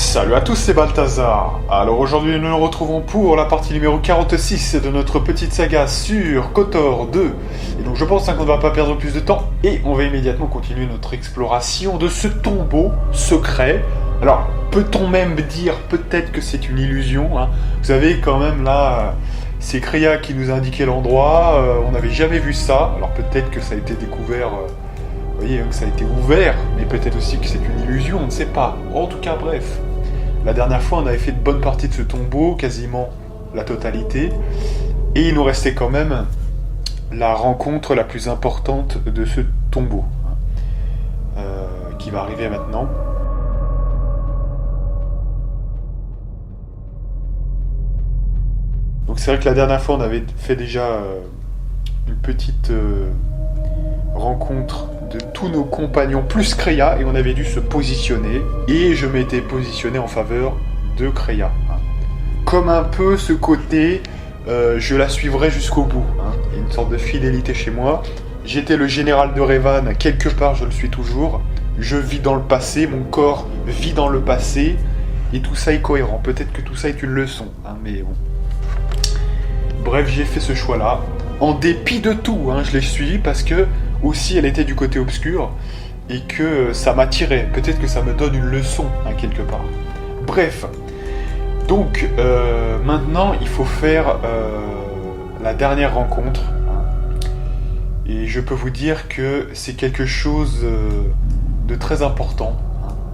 Salut à tous, c'est Balthazar. Alors aujourd'hui nous nous retrouvons pour la partie numéro 46 de notre petite saga sur KOTOR 2. Et donc je pense qu'on ne va pas perdre plus de temps et on va immédiatement continuer notre exploration de ce tombeau secret. Alors peut-on même dire peut-être que c'est une illusion, hein. Vous savez quand même là, c'est Kreia qui nous a indiqué l'endroit, on n'avait jamais vu ça. Alors peut-être que ça a été découvert... Vous voyez, que ça a été ouvert, mais peut-être aussi que c'est une illusion, on ne sait pas. En tout cas, bref. La dernière fois, on avait fait de bonnes parties de ce tombeau, quasiment la totalité. Et il nous restait quand même la rencontre la plus importante de ce tombeau, qui va arriver maintenant. Donc c'est vrai que la dernière fois, on avait fait déjà une petite rencontre de tous nos compagnons plus Kreia et on avait dû se positionner et je m'étais positionné en faveur de Kreia. Comme un peu ce côté je la suivrai jusqu'au bout. Il y a une sorte de fidélité chez moi. J'étais le général de Revan, quelque part je le suis toujours. Je vis dans le passé, mon corps vit dans le passé et tout ça est cohérent. Peut-être que tout ça est une leçon, mais bon. Bref, j'ai fait ce choix-là. En dépit de tout, je l'ai suivi parce que aussi elle était du côté obscur et que ça m'attirait. Peut-être que ça me donne une leçon, quelque part. Bref, donc maintenant il faut faire la dernière rencontre. Et je peux vous dire que c'est quelque chose de très important.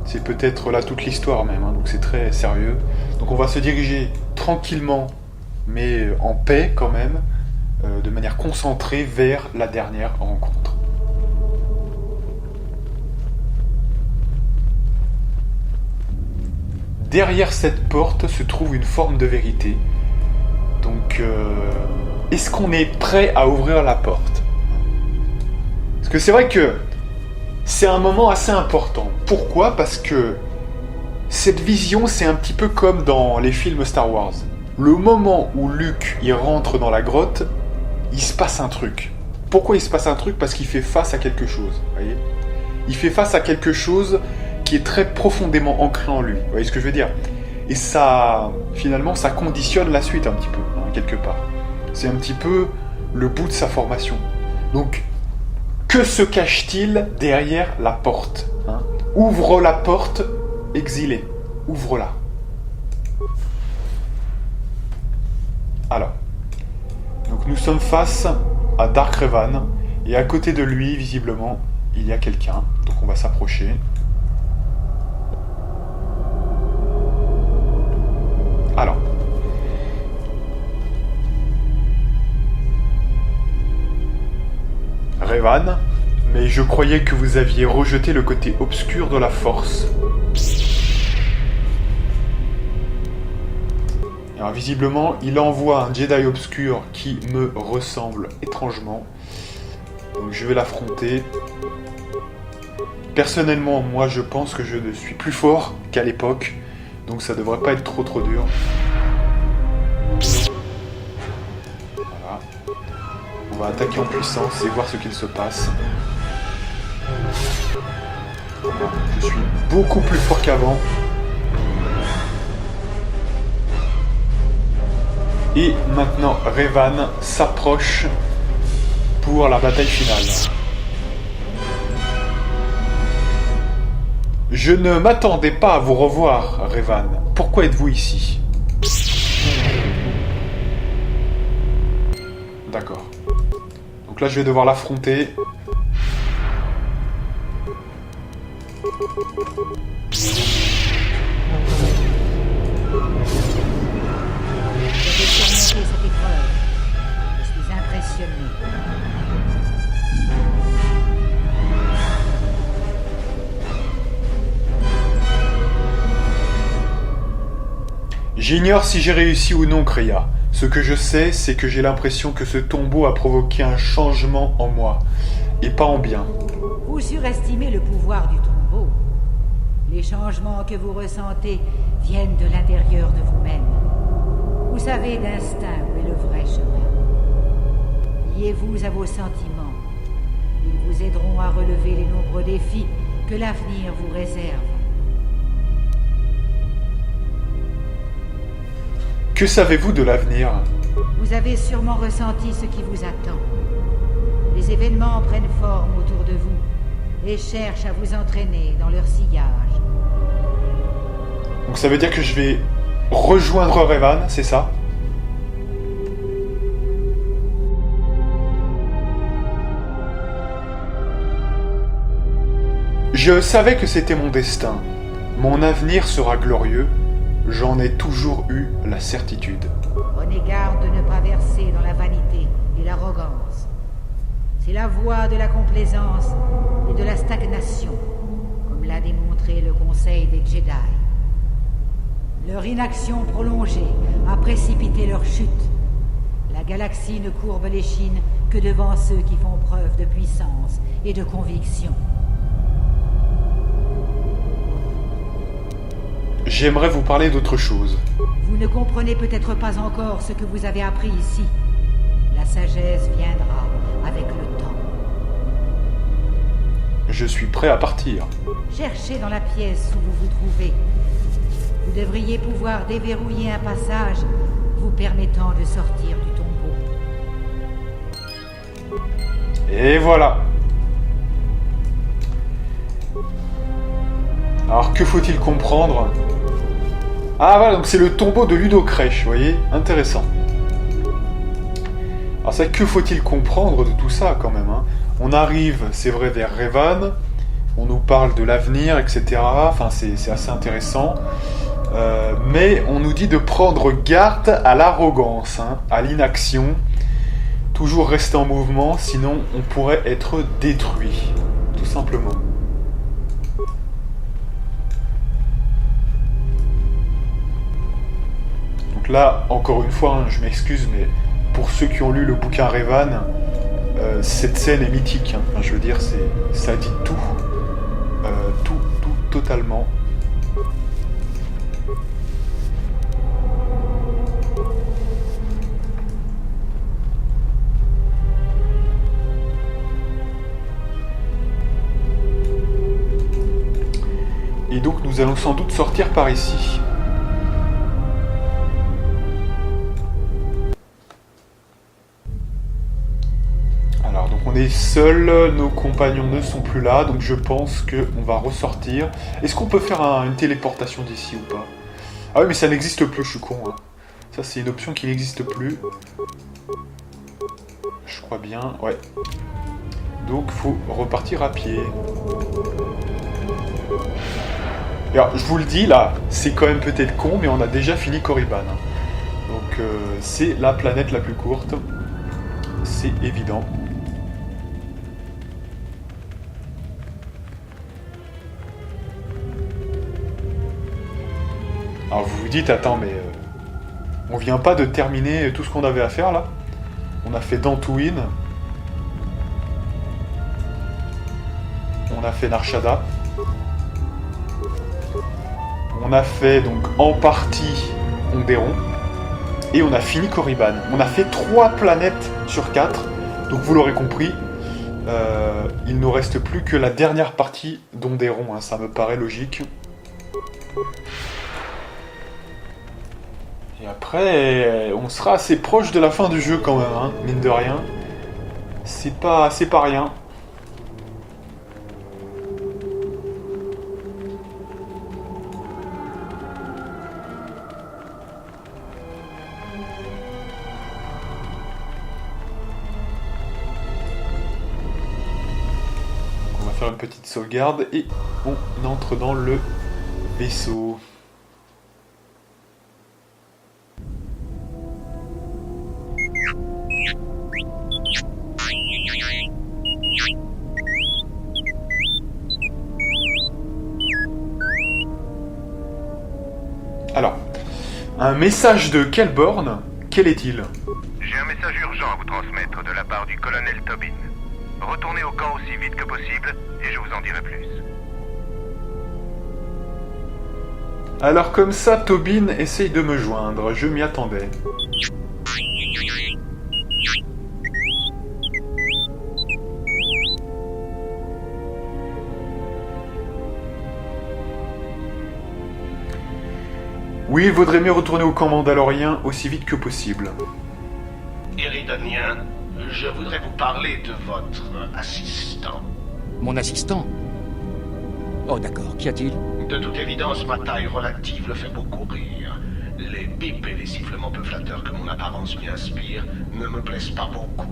C'est peut-être là toute l'histoire même, donc c'est très sérieux. Donc on va se diriger tranquillement, mais en paix quand même, de manière concentrée vers la dernière rencontre. Derrière cette porte se trouve une forme de vérité. Donc, est-ce qu'on est prêt à ouvrir la porte ? Parce que c'est vrai que c'est un moment assez important. Pourquoi ? Parce que cette vision, c'est un petit peu comme dans les films Star Wars. Le moment où Luke il rentre dans la grotte, il se passe un truc. Pourquoi il se passe un truc ? Parce qu'il fait face à quelque chose. Voyez ? Il fait face à quelque chose qui est très profondément ancré en lui. Vous voyez ce que je veux dire ? Et ça, finalement, ça conditionne la suite un petit peu, quelque part. C'est un petit peu le bout de sa formation. Donc, que se cache-t-il derrière la porte ? Ouvre la porte, exilé. Ouvre-la. Alors, donc nous sommes face à Dark Revan, et à côté de lui, visiblement, il y a quelqu'un. Donc on va s'approcher. Alors. Revan, mais je croyais que vous aviez rejeté le côté obscur de la force. Alors visiblement, il envoie un Jedi obscur qui me ressemble étrangement. Donc je vais l'affronter. Personnellement, moi je pense que je ne suis plus fort qu'à l'époque. Donc ça devrait pas être trop dur. Voilà. On va attaquer en puissance et voir ce qu'il se passe. Voilà. Je suis beaucoup plus fort qu'avant. Et maintenant, Revan s'approche pour la bataille finale. Je ne m'attendais pas à vous revoir, Revan. Pourquoi êtes-vous ici ? D'accord. Donc là, je vais devoir l'affronter. Cette épreuve. Je suis impressionné. J'ignore si j'ai réussi ou non, Kreia. Ce que je sais, c'est que j'ai l'impression que ce tombeau a provoqué un changement en moi, et pas en bien. Vous surestimez le pouvoir du tombeau. Les changements que vous ressentez viennent de l'intérieur de vous-même. Vous savez d'instinct où est le vrai chemin. Liez-vous à vos sentiments. Ils vous aideront à relever les nombreux défis que l'avenir vous réserve. Que savez-vous de l'avenir? Vous avez sûrement ressenti ce qui vous attend. Les événements prennent forme autour de vous et cherchent à vous entraîner dans leur sillage. Donc ça veut dire que je vais rejoindre Revan, c'est ça? Je savais que c'était mon destin. Mon avenir sera glorieux. J'en ai toujours eu la certitude. Prenez garde de ne pas verser dans la vanité et l'arrogance. C'est la voie de la complaisance et de la stagnation, comme l'a démontré le Conseil des Jedi. Leur inaction prolongée a précipité leur chute. La galaxie ne courbe l'échine que devant ceux qui font preuve de puissance et de conviction. J'aimerais vous parler d'autre chose. Vous ne comprenez peut-être pas encore ce que vous avez appris ici. La sagesse viendra avec le temps. Je suis prêt à partir. Cherchez dans la pièce où vous vous trouvez. Vous devriez pouvoir déverrouiller un passage vous permettant de sortir du tombeau. Et voilà. Alors que faut-il comprendre? Ah voilà, donc c'est le tombeau de Ludo Crèche, vous voyez? Intéressant. Alors ça, que faut-il comprendre de tout ça quand même, hein? On arrive, c'est vrai, vers Revan, on nous parle de l'avenir, etc. Enfin, c'est assez intéressant. Mais on nous dit de prendre garde à l'arrogance, hein, à l'inaction. Toujours rester en mouvement, sinon on pourrait être détruit, tout simplement. Donc là, encore une fois, hein, je m'excuse, mais pour ceux qui ont lu le bouquin Revan, cette scène est mythique. Hein. Enfin, je veux dire, ça dit tout. Tout, totalement. Et donc, nous allons sans doute sortir par ici. On est seul, nos compagnons ne sont plus là, donc je pense qu'on va ressortir. Est-ce qu'on peut faire une téléportation d'ici ou pas? Ah oui, mais ça n'existe plus, je suis con. Hein. Ça, c'est une option qui n'existe plus. Je crois bien, ouais. Donc, faut repartir à pied. Et alors, je vous le dis, là, c'est quand même peut-être con, mais on a déjà fini Korriban. Hein. Donc, c'est la planète la plus courte. C'est évident. Alors vous vous dites, attends, mais on vient pas de terminer tout ce qu'on avait à faire là? On a fait Dantooine. On a fait Nar Shaddaa. On a fait donc en partie Onderon. Et on a fini Korriban. On a fait 3 planètes sur 4. Donc vous l'aurez compris, il ne nous reste plus que la dernière partie d'Onderon. Hein, ça me paraît logique. Et après, on sera assez proche de la fin du jeu quand même, hein, mine de rien. C'est pas rien. Donc on va faire une petite sauvegarde et on entre dans le vaisseau. Alors, un message de quelle borne? Quel est-il? J'ai un message urgent à vous transmettre de la part du colonel Tobin. Retournez au camp aussi vite que possible et je vous en dirai plus. Alors comme ça, Tobin essaye de me joindre, je m'y attendais. Oui, il vaudrait mieux retourner au camp mandalorien aussi vite que possible. Eridanien, je voudrais vous parler de votre assistant. Mon assistant? Oh d'accord, qu'y a-t-il? De toute évidence, ma taille relative le fait beaucoup rire. Les bips et les sifflements peu flatteurs que mon apparence lui inspire ne me plaisent pas beaucoup.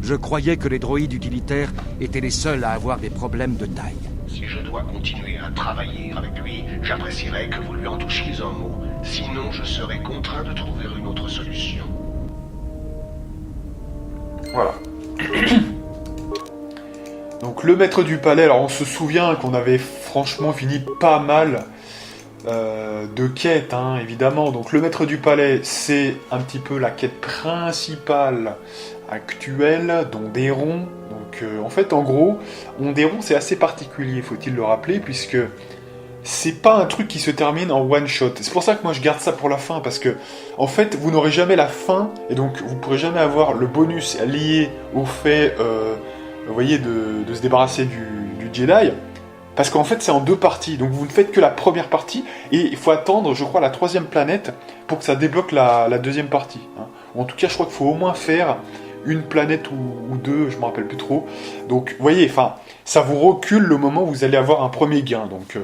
Je croyais que les droïdes utilitaires étaient les seuls à avoir des problèmes de taille. Si je dois continuer à travailler avec lui, j'apprécierais que vous lui en touchiez un mot. Sinon, je serai contraint de trouver une autre solution. Voilà. Donc le maître du palais, alors on se souvient qu'on avait franchement fini pas mal de quêtes, hein, évidemment. Donc le maître du palais, c'est un petit peu la quête principale actuelle d'Onderon. Donc en fait, en gros, Onderon c'est assez particulier, faut-il le rappeler, puisque c'est pas un truc qui se termine en one shot. C'est pour ça que moi je garde ça pour la fin, parce que en fait vous n'aurez jamais la fin, et donc vous pourrez jamais avoir le bonus lié au fait, vous voyez, de se débarrasser du Jedi, parce qu'en fait c'est en deux parties, donc vous ne faites que la première partie, et il faut attendre, je crois, la 3e planète pour que ça débloque la 2e partie. Hein. Ou en tout cas, je crois qu'il faut au moins faire une planète ou deux, je ne me rappelle plus trop. Donc vous voyez, enfin, ça vous recule le moment où vous allez avoir un premier gain, donc...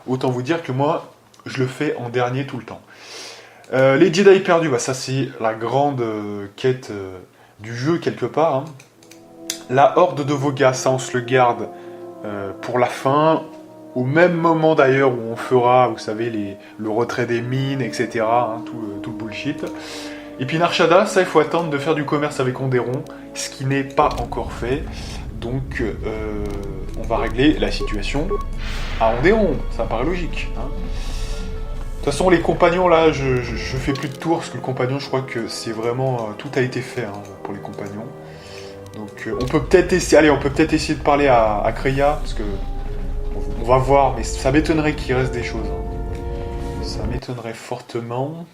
autant vous dire que moi, je le fais en dernier tout le temps. Les Jedi perdus, bah ça c'est la grande quête du jeu quelque part. Hein. La horde de Voga, ça on se le garde pour la fin. Au même moment d'ailleurs où on fera, vous savez, le retrait des mines, etc. Hein, tout le bullshit. Et puis Narshada, ça il faut attendre de faire du commerce avec Onderon, ce qui n'est pas encore fait. Donc on va régler la situation à Onderon, ça paraît logique. Hein. De toute façon, les compagnons là, je fais plus de tours parce que le compagnon, je crois que c'est vraiment tout a été fait, hein, pour les compagnons. Donc on peut peut-être essayer, de parler à Kreia parce que on va voir, mais ça m'étonnerait qu'il reste des choses. Hein. Ça m'étonnerait fortement.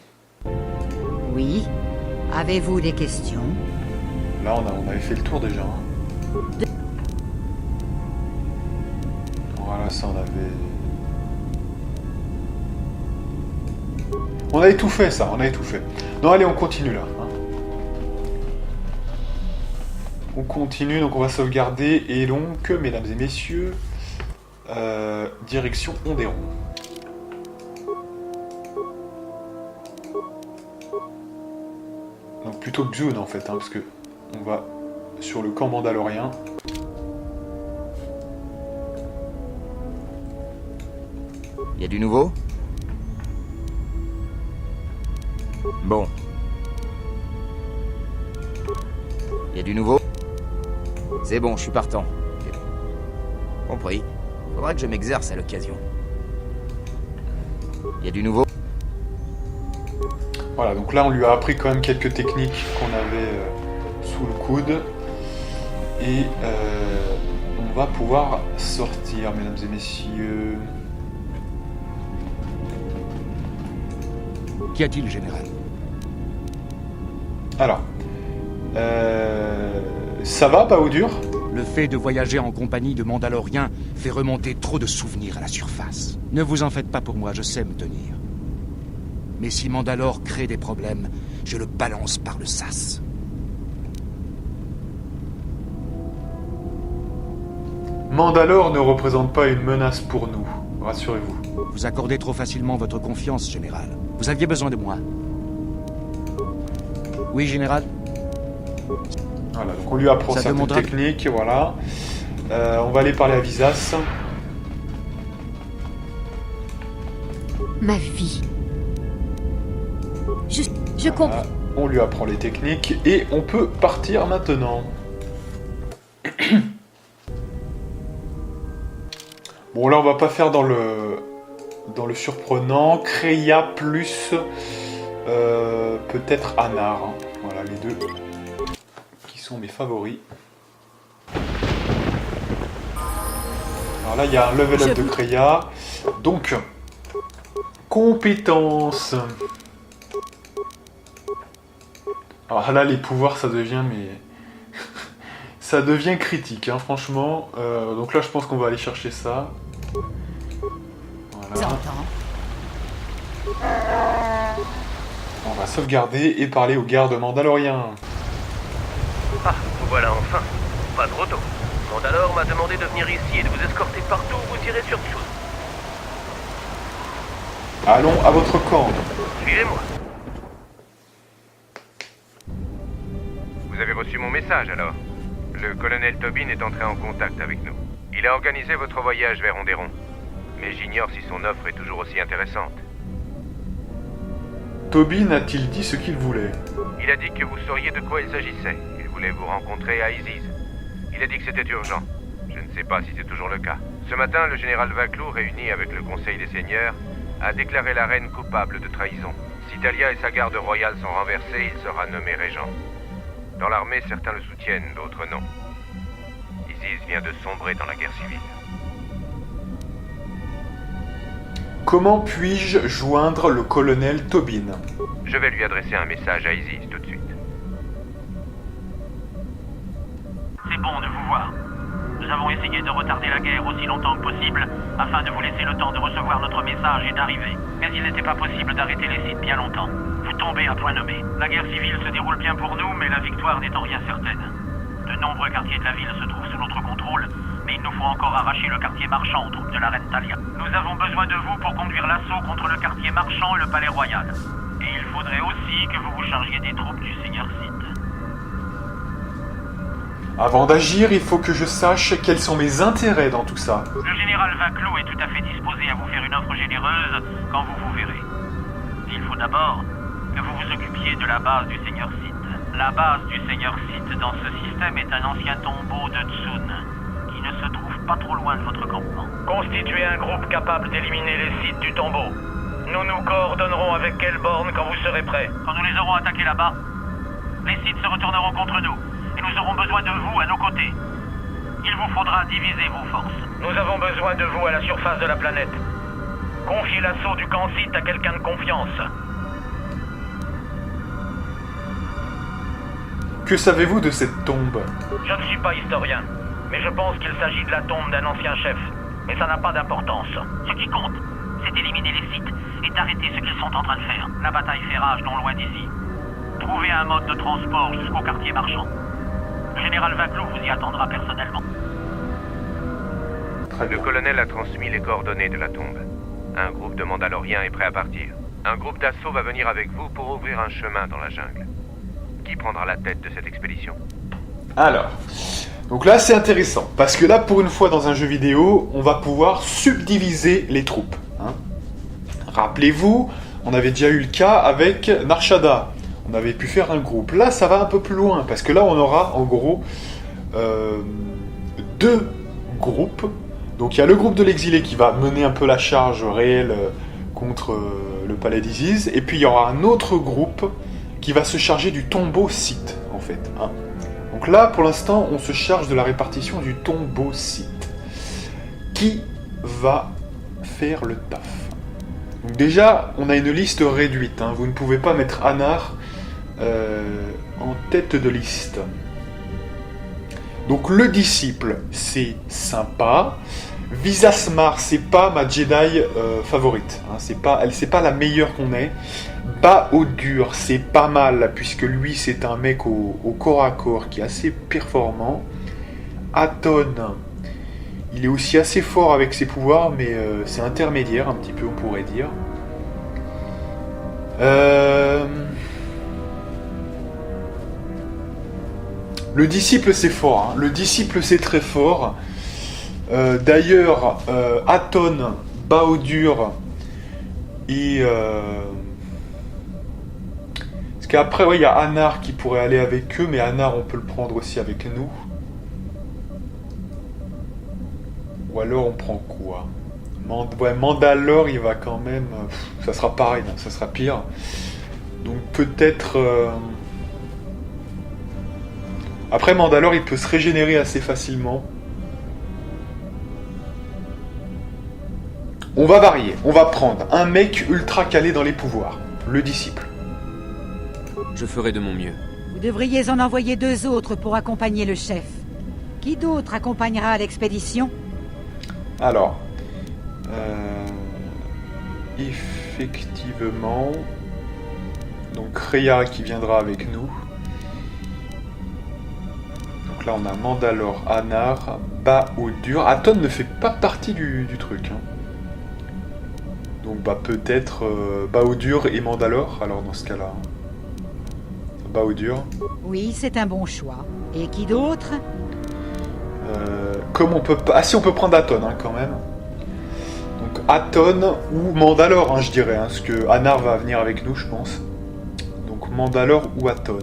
Oui. Avez-vous des questions? Là, on avait fait le tour déjà. Hein. Voilà, ça on avait... On avait tout fait, ça, on avait tout fait. Non, allez, on continue là. Hein. On continue, donc on va sauvegarder. Et donc, mesdames et messieurs, direction Onderon. Donc plutôt Xun en fait, hein, parce que on va sur le camp mandalorien. Y a du nouveau? Bon. Y a du nouveau? C'est bon, je suis partant. Compris. Faudra que je m'exerce à l'occasion. Y a du nouveau? Voilà, donc là on lui a appris quand même quelques techniques qu'on avait sous le coude. Et on va pouvoir sortir, mesdames et messieurs. Qu'y a-t-il, général? Alors, ça va, pas au dur? Le fait de voyager en compagnie de Mandaloriens fait remonter trop de souvenirs à la surface. Ne vous en faites pas pour moi, je sais me tenir. Mais si Mandalore crée des problèmes, je le balance par le sas. Mandalore ne représente pas une menace pour nous, rassurez-vous. Vous accordez trop facilement votre confiance, général. Vous aviez besoin de moi. Oui, général? Voilà, donc on lui apprend certaines techniques, voilà. On va aller parler à Visas. Ma vie. Je comprends. On lui apprend les techniques et on peut partir maintenant. Bon, là on va pas faire dans le surprenant. Kreia plus peut-être Anar. Hein. Voilà les deux qui sont mes favoris. Alors là il y a un level up de Kreia. Donc, compétences. Alors là les pouvoirs ça devient ça devient critique, hein, franchement. Donc là, je pense qu'on va aller chercher ça. Voilà. On va sauvegarder et parler aux gardes mandaloriens. Ah, vous voilà enfin. Pas trop tôt. Mandalore m'a demandé de venir ici et de vous escorter partout où vous tirez sur Tsoun. Allons à votre camp. Suivez-moi. Vous avez reçu mon message alors. Le colonel Tobin est entré en contact avec nous. Il a organisé votre voyage vers Onderon. Mais j'ignore si son offre est toujours aussi intéressante. Tobin a-t-il dit ce qu'il voulait? Il a dit que vous sauriez de quoi il s'agissait. Il voulait vous rencontrer à Isis. Il a dit que c'était urgent. Je ne sais pas si c'est toujours le cas. Ce matin, le général Vaclou, réuni avec le Conseil des Seigneurs, a déclaré la reine coupable de trahison. Si Talia et sa garde royale sont renversés, il sera nommé régent. Dans l'armée, certains le soutiennent, d'autres non. Isis vient de sombrer dans la guerre civile. Comment puis-je joindre le colonel Tobin? Je vais lui adresser un message à Isis tout de suite. C'est bon de vous voir. Nous avons essayé de retarder la guerre aussi longtemps que possible afin de vous laisser le temps de recevoir notre message et d'arriver. Mais il n'était pas possible d'arrêter les Sith bien longtemps. Vous tombez à point nommé. La guerre civile se déroule bien pour nous, mais la victoire n'est en rien certaine. De nombreux quartiers de la ville se trouvent sous notre contrôle, mais il nous faut encore arracher le quartier marchand aux troupes de la reine Talia. Nous avons besoin de vous pour conduire l'assaut contre le quartier marchand et le palais royal. Et il faudrait aussi que vous vous chargiez des troupes du Seigneur Sith. Avant d'agir, il faut que je sache quels sont mes intérêts dans tout ça. Le général Vaclou est tout à fait disposé à vous faire une offre généreuse quand vous vous verrez. Il faut d'abord que vous vous occupiez de la base du Seigneur Sith. La base du Seigneur Sith dans ce système est un ancien tombeau de Tsoun, qui ne se trouve pas trop loin de votre campement. Constituez un groupe capable d'éliminer les Sith du tombeau. Nous nous coordonnerons avec Kelborn quand vous serez prêts. Quand nous les aurons attaqués là-bas, les Sith se retourneront contre nous, et nous aurons besoin de vous à nos côtés. Il vous faudra diviser vos forces. Nous avons besoin de vous à la surface de la planète. Confiez l'assaut du camp Sith à quelqu'un de confiance. Que savez-vous de cette tombe? Je ne suis pas historien, mais je pense qu'il s'agit de la tombe d'un ancien chef. Mais ça n'a pas d'importance. Ce qui compte, c'est d'éliminer les Sith et d'arrêter ce qu'ils sont en train de faire. La bataille fait rage non loin d'ici. Trouvez un mode de transport jusqu'au quartier marchand. Le général Vaclou vous y attendra personnellement. Le colonel a transmis les coordonnées de la tombe. Un groupe de Mandaloriens est prêt à partir. Un groupe d'assaut va venir avec vous pour ouvrir un chemin dans la jungle. Qui prendra la tête de cette expédition? Alors, donc là c'est intéressant, parce que là pour une fois dans un jeu vidéo, on va pouvoir subdiviser les troupes. Hein. Rappelez-vous, on avait déjà eu le cas avec Narshada. On avait pu faire un groupe. Là ça va un peu plus loin, parce que là on aura en gros deux groupes. Donc il y a le groupe de l'exilé qui va mener un peu la charge réelle contre le palais d'Isis, et puis il y aura un autre groupe qui va se charger du tombeau Sith, en fait. Hein. Donc là, pour l'instant, on se charge de la répartition du tombeau Sith. Qui va faire le taf? Donc déjà, on a une liste réduite. Hein. Vous ne pouvez pas mettre Anar en tête de liste. Donc le disciple, c'est sympa. Visasmar, c'est pas ma Jedi favorite. Hein. C'est pas la meilleure qu'on ait. Bao-Dur, c'est pas mal, puisque lui, c'est un mec au corps à corps qui est assez performant. Atton, il est aussi assez fort avec ses pouvoirs, mais c'est intermédiaire, un petit peu, on pourrait dire. Le disciple, c'est fort. Hein. Le disciple, c'est très fort. D'ailleurs, Atton, Bao-Dur et... Parce qu'après, ouais, il y a Anar qui pourrait aller avec eux, mais Anar, on peut le prendre aussi avec nous. Ou alors, on prend quoi? Mandalore, il va quand même... ça sera pareil, non, ça sera pire. Donc peut-être... Après, Mandalore, il peut se régénérer assez facilement. On va varier. On va prendre un mec ultra calé dans les pouvoirs. Le disciple. Je ferai de mon mieux. Vous devriez en envoyer 2 autres pour accompagner le chef. Qui d'autre accompagnera l'expédition? Alors... effectivement... Donc Kreia qui viendra avec nous. Donc là on a Mandalore, Anar, Bao-Dur. Atton ne fait pas partie du truc. Hein. Donc bah peut-être Bao-Dur et Mandalore, alors dans ce cas-là. Bao-Dur. Oui, c'est un bon choix. Et qui d'autre? Comme on peut pas... Ah si, on peut prendre Atton hein, quand même. Donc Atton ou Mandalore, hein, je dirais. Hein, parce que Anar va venir avec nous, je pense. Donc Mandalore ou Atton.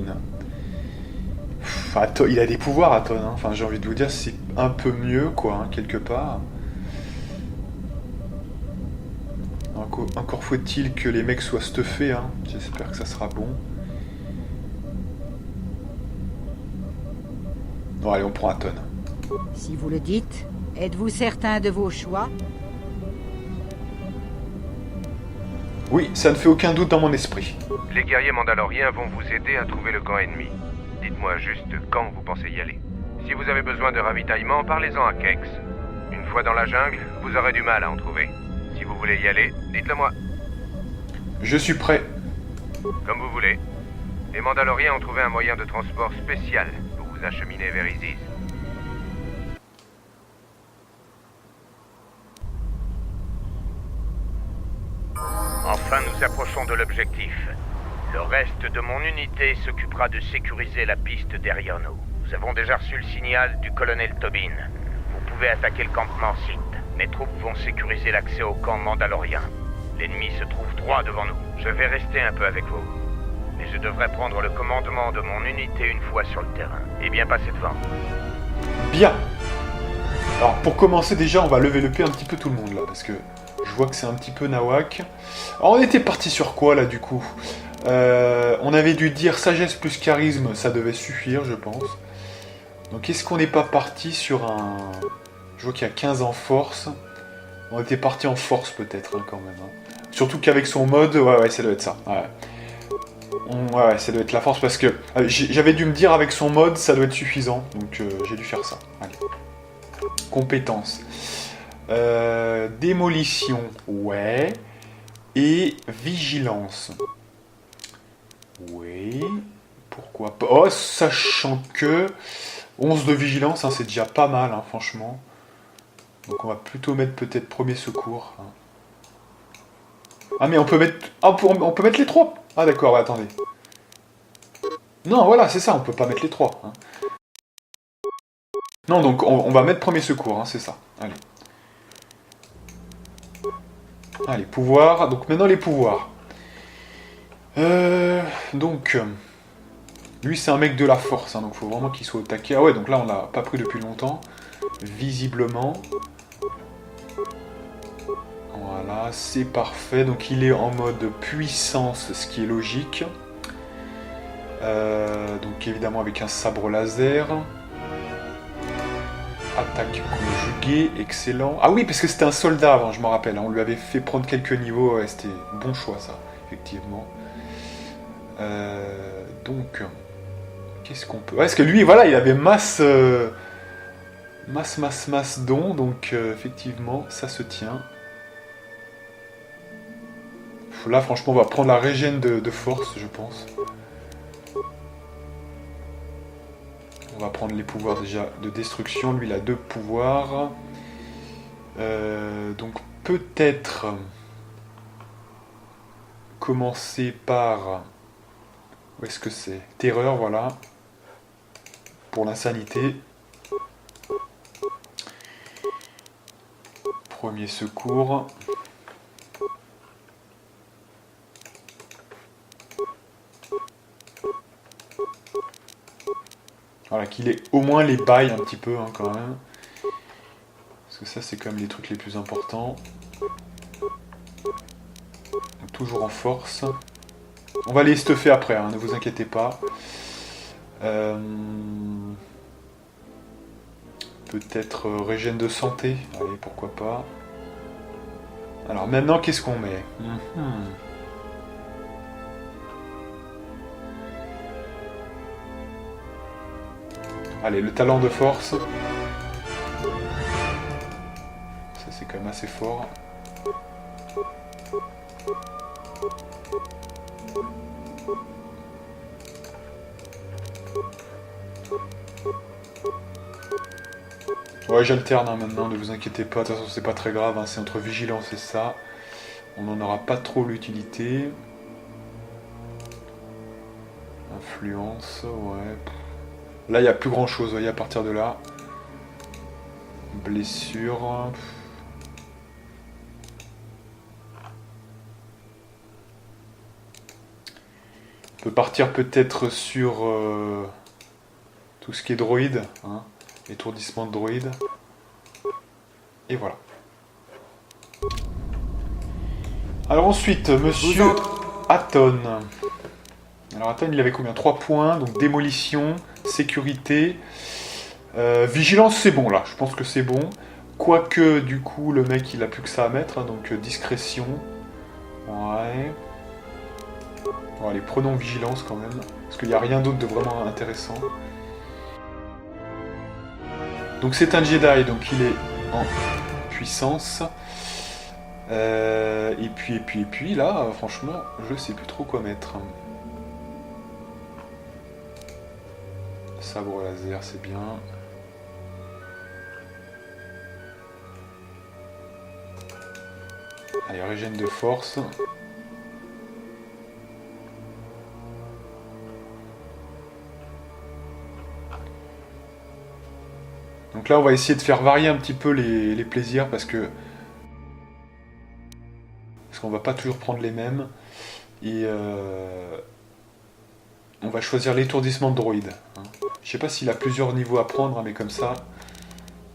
Atton, il a des pouvoirs, Atton. Hein. Enfin, j'ai envie de vous dire, c'est un peu mieux, quoi, hein, quelque part. Encore faut-il que les mecs soient stuffés. Hein. J'espère que ça sera bon. Bon, allez, on prend Atton. Si vous le dites, êtes-vous certain de vos choix? Oui, ça ne fait aucun doute dans mon esprit. Les guerriers mandaloriens vont vous aider à trouver le camp ennemi. Dites-moi juste quand vous pensez y aller. Si vous avez besoin de ravitaillement, parlez-en à Kex. Une fois dans la jungle, vous aurez du mal à en trouver. Si vous voulez y aller, dites-le moi. Je suis prêt. Comme vous voulez. Les Mandaloriens ont trouvé un moyen de transport spécial pour vous acheminer vers Isis. Enfin, nous approchons de l'objectif. Le reste de mon unité s'occupera de sécuriser la piste derrière nous. Nous avons déjà reçu le signal du colonel Tobin. Vous pouvez attaquer le campement Sith. Mes troupes vont sécuriser l'accès au camp mandalorien. L'ennemi se trouve droit devant nous. Je vais rester un peu avec vous. Mais je devrais prendre le commandement de mon unité une fois sur le terrain. Et bien passer devant. Bien. Alors pour commencer déjà, on va lever le pied un petit peu tout le monde là, parce que je vois que c'est un petit peu nawak. Alors on était parti sur quoi là du coup? On avait dû dire sagesse plus charisme, ça devait suffire je pense. Donc est-ce qu'on n'est pas parti sur un... Je vois qu'il y a 15 en force. On était parti en force peut-être hein, quand même. Hein. Surtout qu'avec son mode, ouais, ça doit être ça. Ouais, ça doit être la force parce que j'avais dû me dire avec son mode, ça doit être suffisant. Donc j'ai dû faire ça. Allez. Compétences. Démolition, ouais. Et vigilance. Oui. Pourquoi pas. Oh, sachant que 11 de vigilance, hein, c'est déjà pas mal, hein, franchement. Donc on va plutôt mettre peut-être premier secours. Hein. Ah mais on peut mettre. Ah, on peut mettre les 3. Ah d'accord, ouais, attendez. Non, voilà, c'est ça, on peut pas mettre les 3. Hein. Non, donc on va mettre premier secours, hein, c'est ça. Allez. Allez, pouvoir. Donc maintenant les pouvoirs. Donc. Lui c'est un mec de la force, hein, donc faut vraiment qu'il soit au taquet. Ah ouais, donc là on l'a pas pris depuis longtemps. Visiblement. Voilà, c'est parfait. Donc il est en mode puissance, ce qui est logique. Donc évidemment avec un sabre laser. Attaque conjuguée, excellent. Ah oui, parce que c'était un soldat avant, je me rappelle. Hein, on lui avait fait prendre quelques niveaux. Ouais, c'était bon choix ça, effectivement. Donc, qu'est-ce qu'on peut... Ouais, parce que lui, voilà, il avait masse dons. Donc effectivement, ça se tient. Là, franchement, on va prendre la régène de force, je pense. On va prendre les pouvoirs déjà de destruction. Lui, il a 2 pouvoirs. Donc, peut-être commencer par... Où est-ce que c'est? Terreur, voilà. Pour l'insanité. Premier secours. Voilà, qu'il ait au moins les bails un petit peu, hein, quand même. Parce que ça, c'est quand même les trucs les plus importants. Donc, toujours en force. On va les stuffer après, hein, ne vous inquiétez pas. Peut-être régène de santé. Allez, pourquoi pas. Alors maintenant, qu'est-ce qu'on met? Allez, le talent de force. Ça, c'est quand même assez fort. Ouais, j'alterne maintenant, ne vous inquiétez pas, de toute façon c'est pas très grave, hein, c'est entre vigilance et ça. On n'en aura pas trop l'utilité. Influence, ouais. Là, il n'y a plus grand chose, vous voyez, à partir de là. Blessure. On peut partir peut-être sur tout ce qui est droïde, hein, étourdissement de droïde. Et voilà. Alors ensuite, monsieur Atton. Alors Atton, il avait combien? 3 points, donc démolition, sécurité. Vigilance, c'est bon là, je pense que c'est bon. Quoique, du coup, le mec, il a plus que ça à mettre, hein, donc discrétion. Ouais. Bon, allez, prenons vigilance quand même, parce qu'il n'y a rien d'autre de vraiment intéressant. Donc c'est un Jedi, donc il est en puissance. Et puis, là, franchement, je sais plus trop quoi mettre. Sabre laser, c'est bien. Allez, régène de force. Donc là, on va essayer de faire varier un petit peu les plaisirs parce qu'on va pas toujours prendre les mêmes. Et on va choisir l'étourdissement de droïde. Hein. Je sais pas s'il a plusieurs niveaux à prendre, hein, mais comme ça,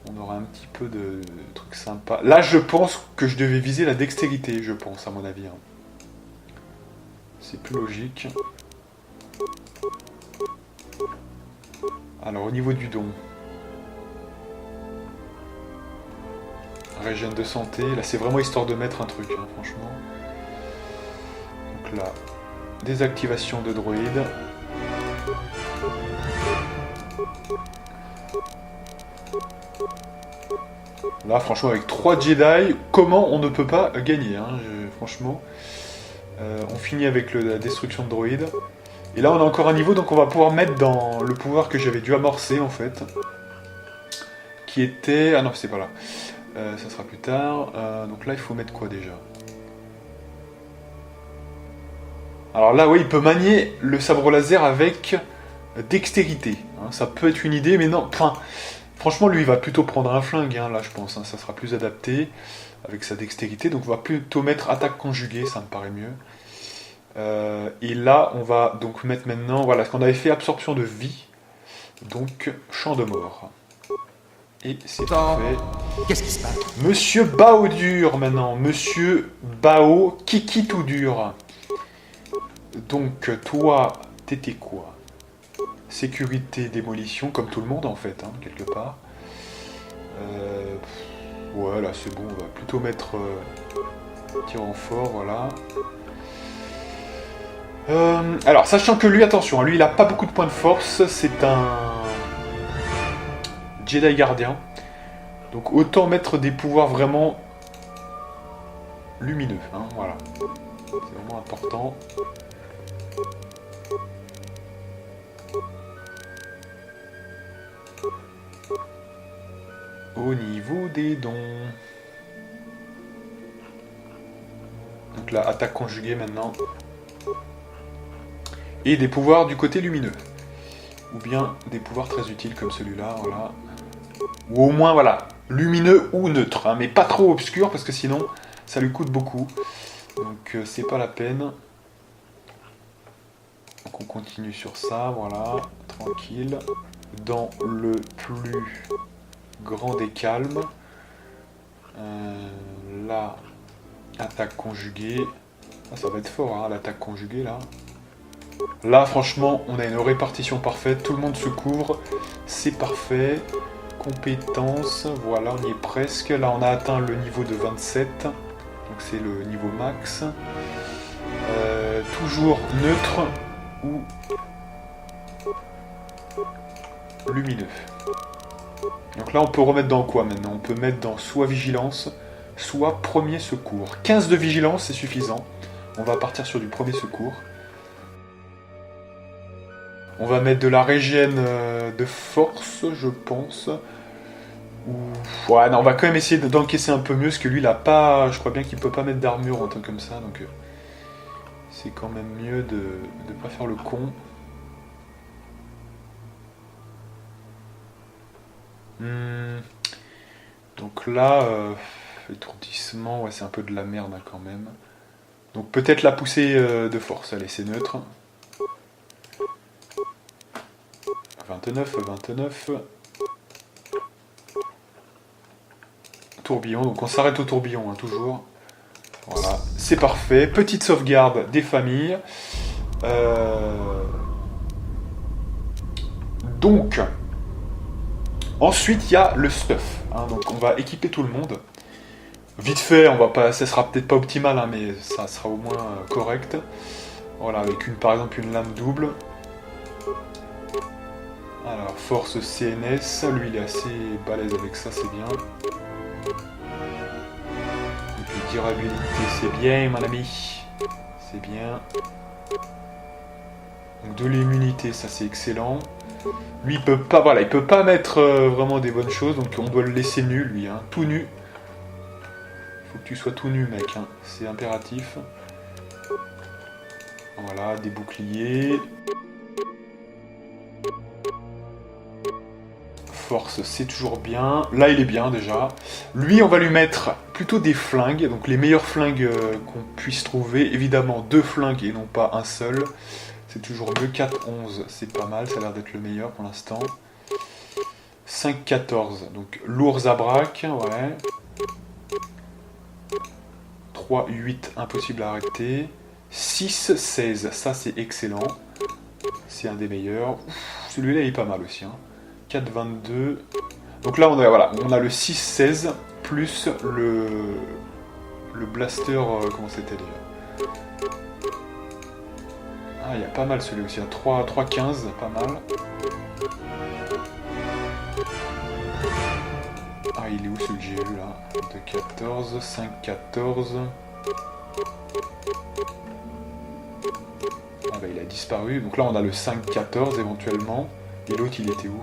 on aura un petit peu de trucs sympas. Là, je pense que je devais viser la dextérité, je pense, à mon avis. Hein. C'est plus logique. Alors, au niveau du don. Régène de santé. Là, c'est vraiment histoire de mettre un truc, hein, franchement. Donc là, désactivation de droïde. Là, franchement, avec 3 Jedi, comment on ne peut pas gagner, hein, franchement. On finit avec la destruction de droïde. Et là, on a encore un niveau, donc on va pouvoir mettre dans le pouvoir que j'avais dû amorcer, en fait. Qui était... Ah non, c'est pas là. Ça sera plus tard. Donc là, il faut mettre quoi, déjà? Alors là, oui, il peut manier le sabre laser avec dextérité. Hein, ça peut être une idée, mais non. Enfin, franchement, lui, il va plutôt prendre un flingue, hein, là, je pense. Hein, ça sera plus adapté avec sa dextérité. Donc, on va plutôt mettre attaque conjuguée, ça me paraît mieux. Et là, on va donc mettre maintenant, voilà, ce qu'on avait fait, absorption de vie. Donc, champ de mort. Et c'est fait. Qu'est-ce qui se passe? Monsieur Bao dur, maintenant. Monsieur Bao Kiki tout dur. Donc, toi, t'étais quoi? Sécurité, démolition, comme tout le monde, en fait, hein, quelque part. Ouais, là, c'est bon, on va plutôt mettre tir en fort, voilà. Alors, sachant que lui, attention, lui, il a pas beaucoup de points de force, c'est un Jedi gardien. Donc, autant mettre des pouvoirs vraiment lumineux, hein, voilà. C'est vraiment important. Au niveau des dons. Donc là, attaque conjuguée maintenant. Et des pouvoirs du côté lumineux. Ou bien des pouvoirs très utiles comme celui-là, voilà. Ou au moins, voilà, lumineux ou neutre. Hein, mais pas trop obscur parce que sinon, ça lui coûte beaucoup. Donc c'est pas la peine. Donc on continue sur ça, voilà. Tranquille. Dans le plus grand des calmes. Là, attaque conjuguée. Ah, ça va être fort, hein, l'attaque conjuguée, là. Là, franchement, on a une répartition parfaite. Tout le monde se couvre. C'est parfait. Compétences, voilà, on y est presque. Là, on a atteint le niveau de 27. Donc, c'est le niveau max. Toujours neutre ou lumineux. Donc là, on peut remettre dans quoi maintenant? On peut mettre dans soit vigilance, soit premier secours. 15 de vigilance, c'est suffisant. On va partir sur du premier secours. On va mettre de la régène de force, je pense. Ouais, non, on va quand même essayer d'encaisser un peu mieux, parce que lui, il a pas... Je crois bien qu'il peut pas mettre d'armure ou un truc comme ça, donc... c'est quand même mieux de pas faire le con. Donc là, étourdissement, ouais, c'est un peu de la merde hein, quand même. Donc peut-être la poussée de force, allez, c'est neutre. 29. Tourbillon, donc on s'arrête au tourbillon, hein, toujours. Voilà, c'est parfait. Petite sauvegarde des familles. Donc, ensuite il y a le stuff. Hein, donc on va équiper tout le monde. Vite fait, on va pas, ça sera peut-être pas optimal, hein, mais ça sera au moins correct. Voilà, avec par exemple une lame double. Alors, force CNS, lui il est assez balèze avec ça, c'est bien. Et puis durabilité, c'est bien mon ami. C'est bien. Donc de l'immunité, ça c'est excellent. Lui il peut pas, voilà, il peut pas mettre vraiment des bonnes choses, donc on doit le laisser nu lui, hein, tout nu. Faut que tu sois tout nu mec, hein, c'est impératif. Voilà, des boucliers. Force, c'est toujours bien. Là, il est bien déjà. Lui, on va lui mettre plutôt des flingues. Donc, les meilleurs flingues qu'on puisse trouver. Évidemment, 2 flingues et non pas un seul. C'est toujours mieux. 4-11, c'est pas mal. Ça a l'air d'être le meilleur pour l'instant. 5-14. Donc, lourds à braque. Ouais. 3-8, impossible à arrêter. 6-16, ça c'est excellent. C'est un des meilleurs. Celui-là, il est pas mal aussi. Hein. 4-22. Donc là, on a, voilà, on a le 6-16 plus le blaster. Comment c'était déjà? Ah, il y a pas mal celui aussi. 3-15, pas mal. Ah, il est où celui que j'ai eu là? 2-14, 5-14. Ah, bah il a disparu. Donc là, on a le 5-14 éventuellement. Et l'autre, il était où?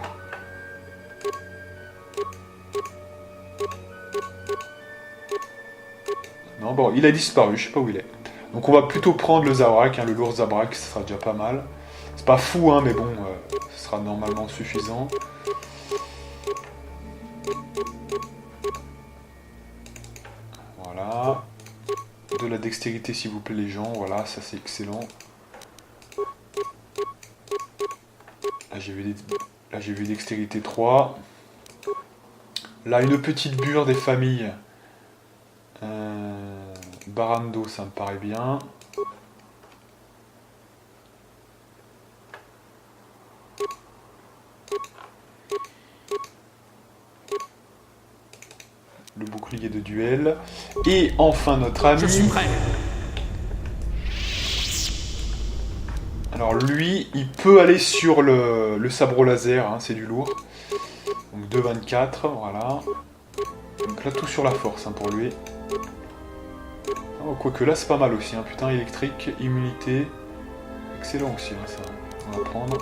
Non, bon, il a disparu, je sais pas où il est. Donc on va plutôt prendre le Zabrak, hein, le lourd Zabrak, ça sera déjà pas mal. C'est pas fou, hein, mais bon, ce sera normalement suffisant. Voilà. De la dextérité, s'il vous plaît, les gens. Voilà, ça c'est excellent. Là, j'ai vu dextérité 3. Là, une petite bure des familles. Barando, ça me paraît bien. Le bouclier de duel. Et enfin notre ami. Je suis prêt. Alors lui, il peut aller sur le sabre laser, hein, c'est du lourd. Donc 2,24, voilà. Donc là, tout sur la force hein, pour lui. Oh, quoique là, c'est pas mal aussi. Hein. Putain, électrique, immunité. Excellent aussi, hein, ça. On va prendre.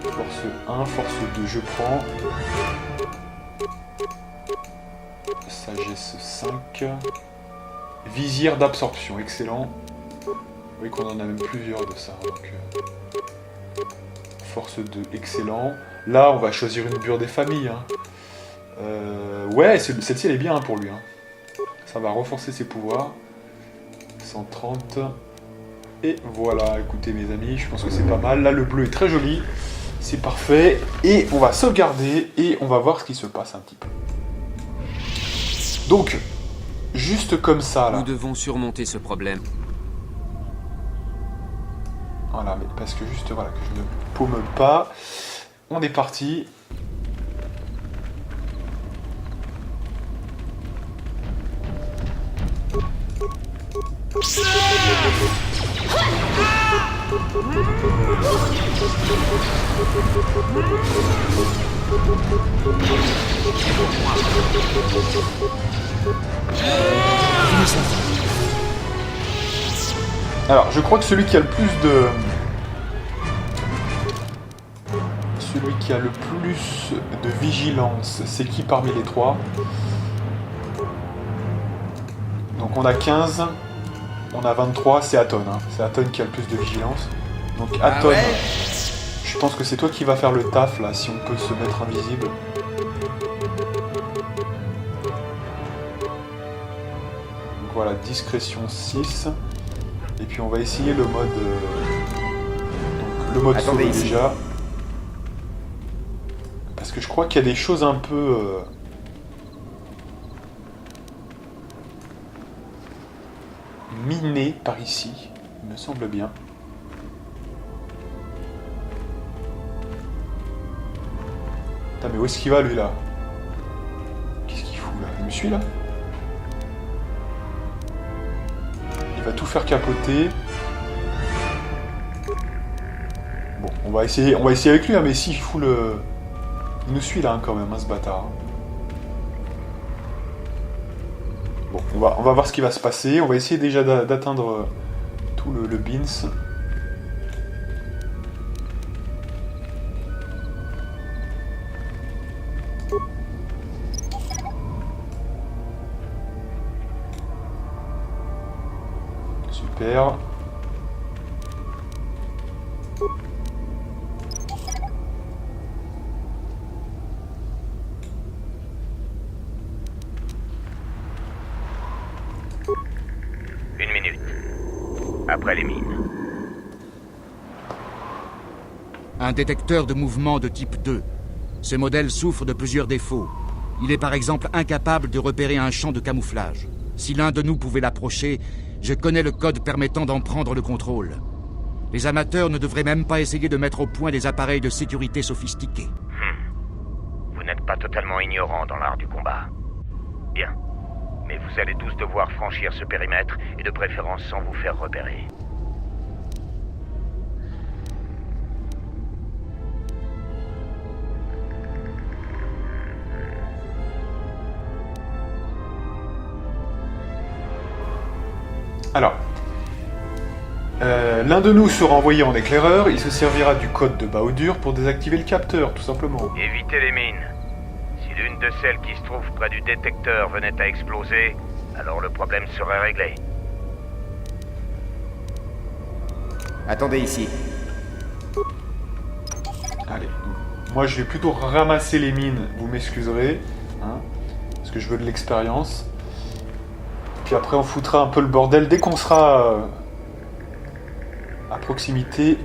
Force 1, force 2, je prends. Sagesse 5. Visière d'absorption, excellent. Vous voyez qu'on en a même plusieurs de ça. Donc, force 2, excellent. Là, on va choisir une bure des familles. Hein. Ouais, celle-ci, elle est bien hein, pour lui. Hein. Ça va renforcer ses pouvoirs. 130. Et voilà, écoutez mes amis, je pense que c'est pas mal. Là, le bleu est très joli. C'est parfait. Et on va sauvegarder et on va voir ce qui se passe un petit peu. Donc, juste comme ça, là. Nous devons surmonter ce problème. Voilà, mais parce que juste, voilà, que je ne paume pas. On est parti. Alors, je crois que celui qui a le plus celui qui a le plus de vigilance. C'est qui parmi les trois? Donc on a 15, on a 23, c'est Aton. Hein. C'est Aton qui a le plus de vigilance. Donc Aton, je pense que c'est toi qui vas faire le taf là, si on peut se mettre invisible. Donc voilà, discrétion 6. Et puis on va essayer le mode... donc, le mode solo déjà. Parce que je crois qu'il y a des choses un peu... minées par ici, il me semble bien. Putain, mais où est-ce qu'il va lui là? Qu'est-ce qu'il fout là? Il me suit là? Il va tout faire capoter. Bon, on va essayer avec lui, hein, mais si il fout le... Il nous suit là hein, quand même, hein, ce bâtard. Bon, on va voir ce qui va se passer. On va essayer déjà d'atteindre tout le Beans. Super. Après les mines. Un détecteur de mouvement de type 2. Ce modèle souffre de plusieurs défauts. Il est par exemple incapable de repérer un champ de camouflage. Si l'un de nous pouvait l'approcher, je connais le code permettant d'en prendre le contrôle. Les amateurs ne devraient même pas essayer de mettre au point des appareils de sécurité sophistiqués. Vous n'êtes pas totalement ignorant dans l'art du combat. Bien. Mais vous allez tous devoir franchir ce périmètre, et de préférence sans vous faire repérer. Alors, l'un de nous sera envoyé en éclaireur, il se servira du code de Bowdur pour désactiver le capteur, tout simplement. Évitez les mines. Si l'une de celles qui se trouvent près du détecteur venait à exploser, alors le problème serait réglé. Attendez ici. Allez, moi je vais plutôt ramasser les mines, vous m'excuserez, hein, parce que je veux de l'expérience. Puis après on foutra un peu le bordel, dès qu'on sera à proximité,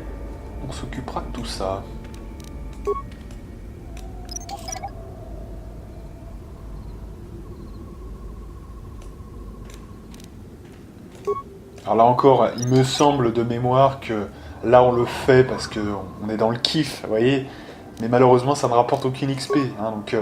on s'occupera de tout ça. Alors là encore, il me semble de mémoire que là on le fait parce qu'on est dans le kiff, vous voyez, mais malheureusement ça ne rapporte aucune XP, hein, donc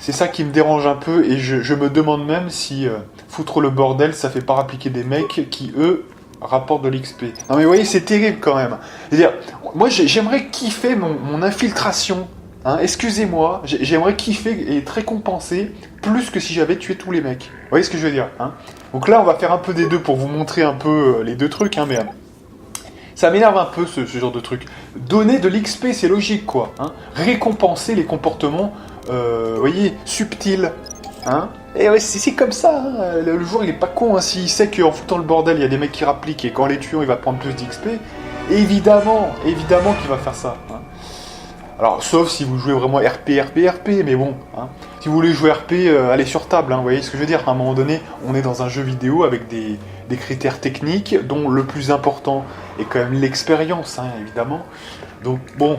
c'est ça qui me dérange un peu, et je me demande même si foutre le bordel ça fait pas rappliquer des mecs qui eux rapportent de l'XP. Non mais vous voyez, c'est terrible quand même. C'est-à-dire, moi j'aimerais kiffer mon infiltration, hein, excusez-moi, j'aimerais kiffer et être récompensé plus que si j'avais tué tous les mecs. Vous voyez ce que je veux dire, hein? Donc là, on va faire un peu des deux pour vous montrer un peu les deux trucs, hein, mais ça m'énerve un peu ce genre de truc. Donner de l'XP, c'est logique, quoi. Hein. Récompenser les comportements, vous voyez, subtils. Hein. Et ouais, c'est comme ça. Hein. Le joueur, il est pas con. Hein. S'il sait qu'en foutant le bordel, il y a des mecs qui rappliquent et qu'en les tuant, il va prendre plus d'XP, évidemment qu'il va faire ça. Hein. Alors, sauf si vous jouez vraiment RP, mais bon, hein. Si vous voulez jouer RP, allez sur table, hein, vous voyez ce que je veux dire. À un moment donné, on est dans un jeu vidéo avec des critères techniques, dont le plus important est quand même l'expérience, hein, évidemment. Donc, bon.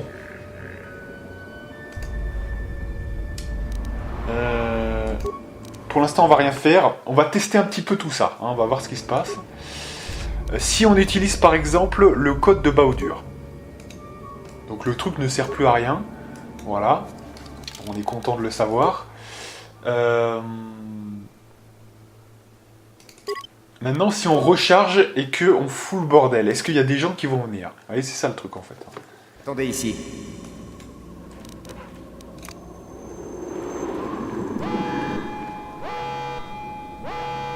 Pour l'instant, on va rien faire. On va tester un petit peu tout ça, hein, on va voir ce qui se passe. Si on utilise, par exemple, le code de Bowdur. Donc le truc ne sert plus à rien, voilà, on est content de le savoir. Maintenant, si on recharge et qu'on fout le bordel, est-ce qu'il y a des gens qui vont venir? Vous voyez, c'est ça le truc en fait. Attendez ici.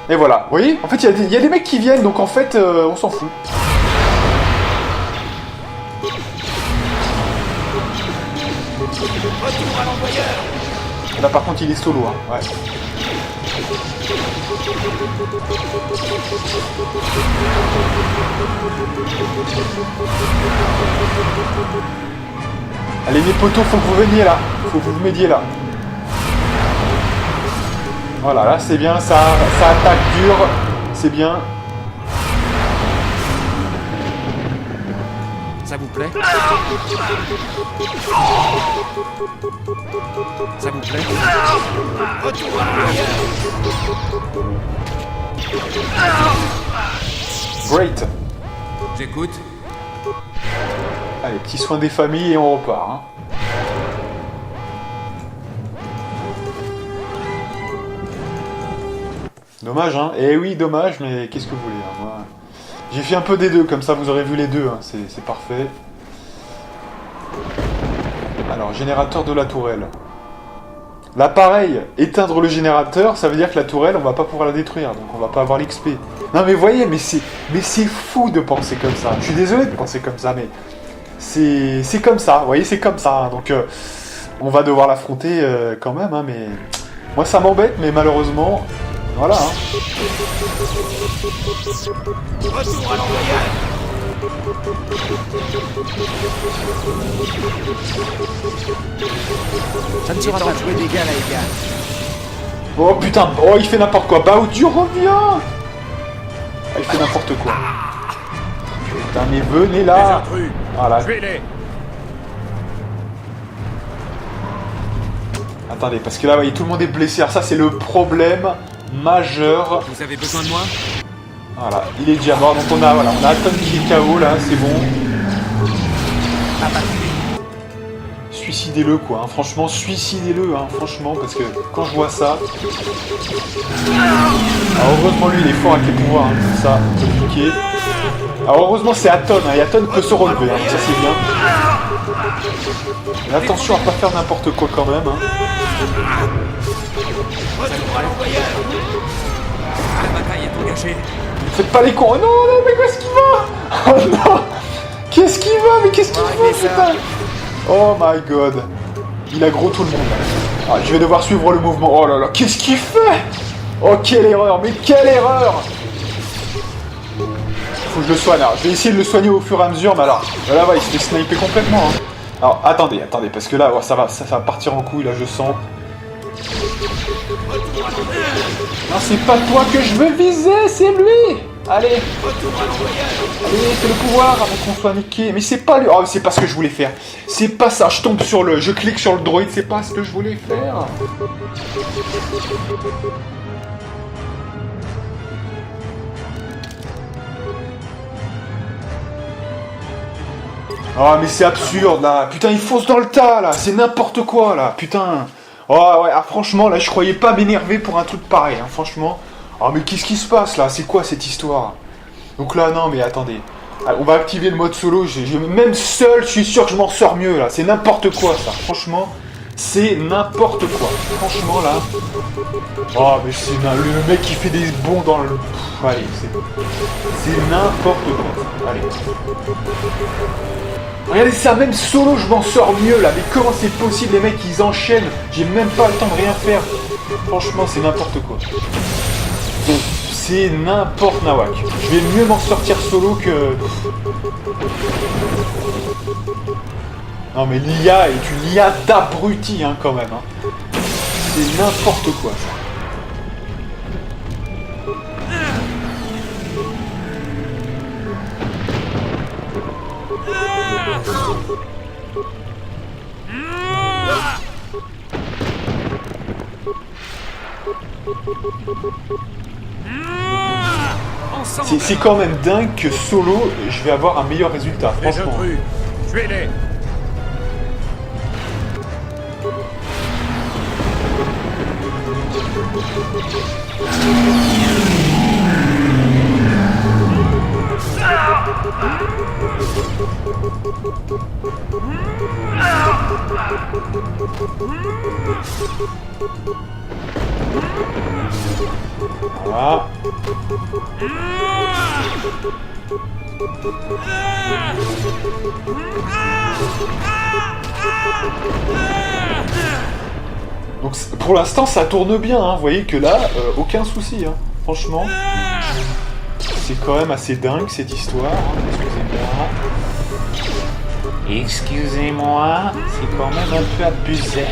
Et voilà, vous voyez, en fait il y a des mecs qui viennent, donc en fait on s'en fout. Là par contre il est solo, hein. Ouais. Allez mes potos, faut que vous veniez là. Faut que vous m'aidiez là. Voilà, là c'est bien, ça attaque dur. C'est bien. Ça vous plaît? Ça vous plaît? Great. J'écoute. Allez, petit soin des familles et on repart. Hein. Dommage, hein. Eh oui, dommage, mais qu'est-ce que vous voulez, hein, moi... J'ai fait un peu des deux, comme ça vous aurez vu les deux, hein. C'est parfait. Alors, générateur de la tourelle. Là, pareil, éteindre le générateur, ça veut dire que la tourelle, on va pas pouvoir la détruire, donc on va pas avoir l'XP. Non, mais voyez, mais c'est fou de penser comme ça. Je suis désolé de penser comme ça, mais c'est comme ça, vous voyez, c'est comme ça. Hein. Donc, on va devoir l'affronter quand même, hein, mais... Moi, ça m'embête, mais malheureusement... Voilà, hein. Retour à l'envoyage. Ça ne sera pas jouer d'égal à égal. Oh putain, oh il fait n'importe quoi. Bowser revient. Ah, il fait n'importe quoi. Putain, mais venez là. Voilà. Attendez, parce que là, vous voyez, tout le monde est blessé. Alors ça, c'est le problème majeur. Vous avez besoin de moi? Voilà, il est déjà mort. Donc on a Aton qui est KO là, c'est bon. Suicidez-le quoi, hein. Franchement, suicidez-le, hein, franchement, parce que quand je vois ça... Alors heureusement lui il est fort avec les pouvoirs, hein, comme ça, on peut le piquer. Alors heureusement c'est Aton, hein, et Aton peut se relever, hein, ça c'est bien. Mais attention à pas faire n'importe quoi quand même. Hein. La bataille est engagée. Faites pas les cons. Oh non, non, mais qu'est-ce qu'il va? Oh non. Qu'est-ce qu'il va? Mais qu'est-ce qu'il va, putain? Oh my god. Il a gros tout le monde. Ah, je vais devoir suivre le mouvement. Oh là là, qu'est-ce qu'il fait? Oh, quelle erreur. Mais quelle erreur. Faut que je le soigne. Alors, je vais essayer de le soigner au fur et à mesure. Mais alors, là, il se fait sniper complètement. Hein. Alors, attendez, parce que là, oh, ça va partir en couille, là, je sens. Non, c'est pas toi que je veux viser, c'est lui. Allez, c'est le pouvoir avant qu'on soit niqué. Mais c'est pas lui. Oh, c'est pas ce que je voulais faire. C'est pas ça. Je clique sur le droïde. C'est pas ce que je voulais faire. Oh, mais c'est absurde là. Putain, il fonce dans le tas là. C'est n'importe quoi là. Putain. Oh ouais, franchement, là, je croyais pas m'énerver pour un truc pareil, hein, franchement. Oh, mais qu'est-ce qui se passe, là? C'est quoi, cette histoire? Donc là, non, mais attendez. Alors, on va activer le mode solo. Même seul, je suis sûr que je m'en sors mieux, là. C'est n'importe quoi, ça. Franchement, c'est n'importe quoi. Franchement, là... Oh, mais c'est le mec qui fait des bonds dans le... Allez, c'est n'importe quoi. Allez. Regardez ça, même solo je m'en sors mieux là, mais comment c'est possible, les mecs ils enchaînent, j'ai même pas le temps de rien faire. Franchement c'est n'importe quoi. C'est n'importe nawak. Je vais mieux m'en sortir solo que... Non mais l'IA est une IA d'abruti hein, quand même. Hein. C'est n'importe quoi ça. C'est quand même dingue que solo, je vais avoir un meilleur résultat, franchement. Tuez-les. Voilà. Donc pour l'instant ça tourne bien, hein. Vous voyez que là, aucun souci, hein. Franchement. C'est quand même assez dingue cette histoire, hein. Excusez-moi. Excusez-moi, c'est quand même un peu abusé.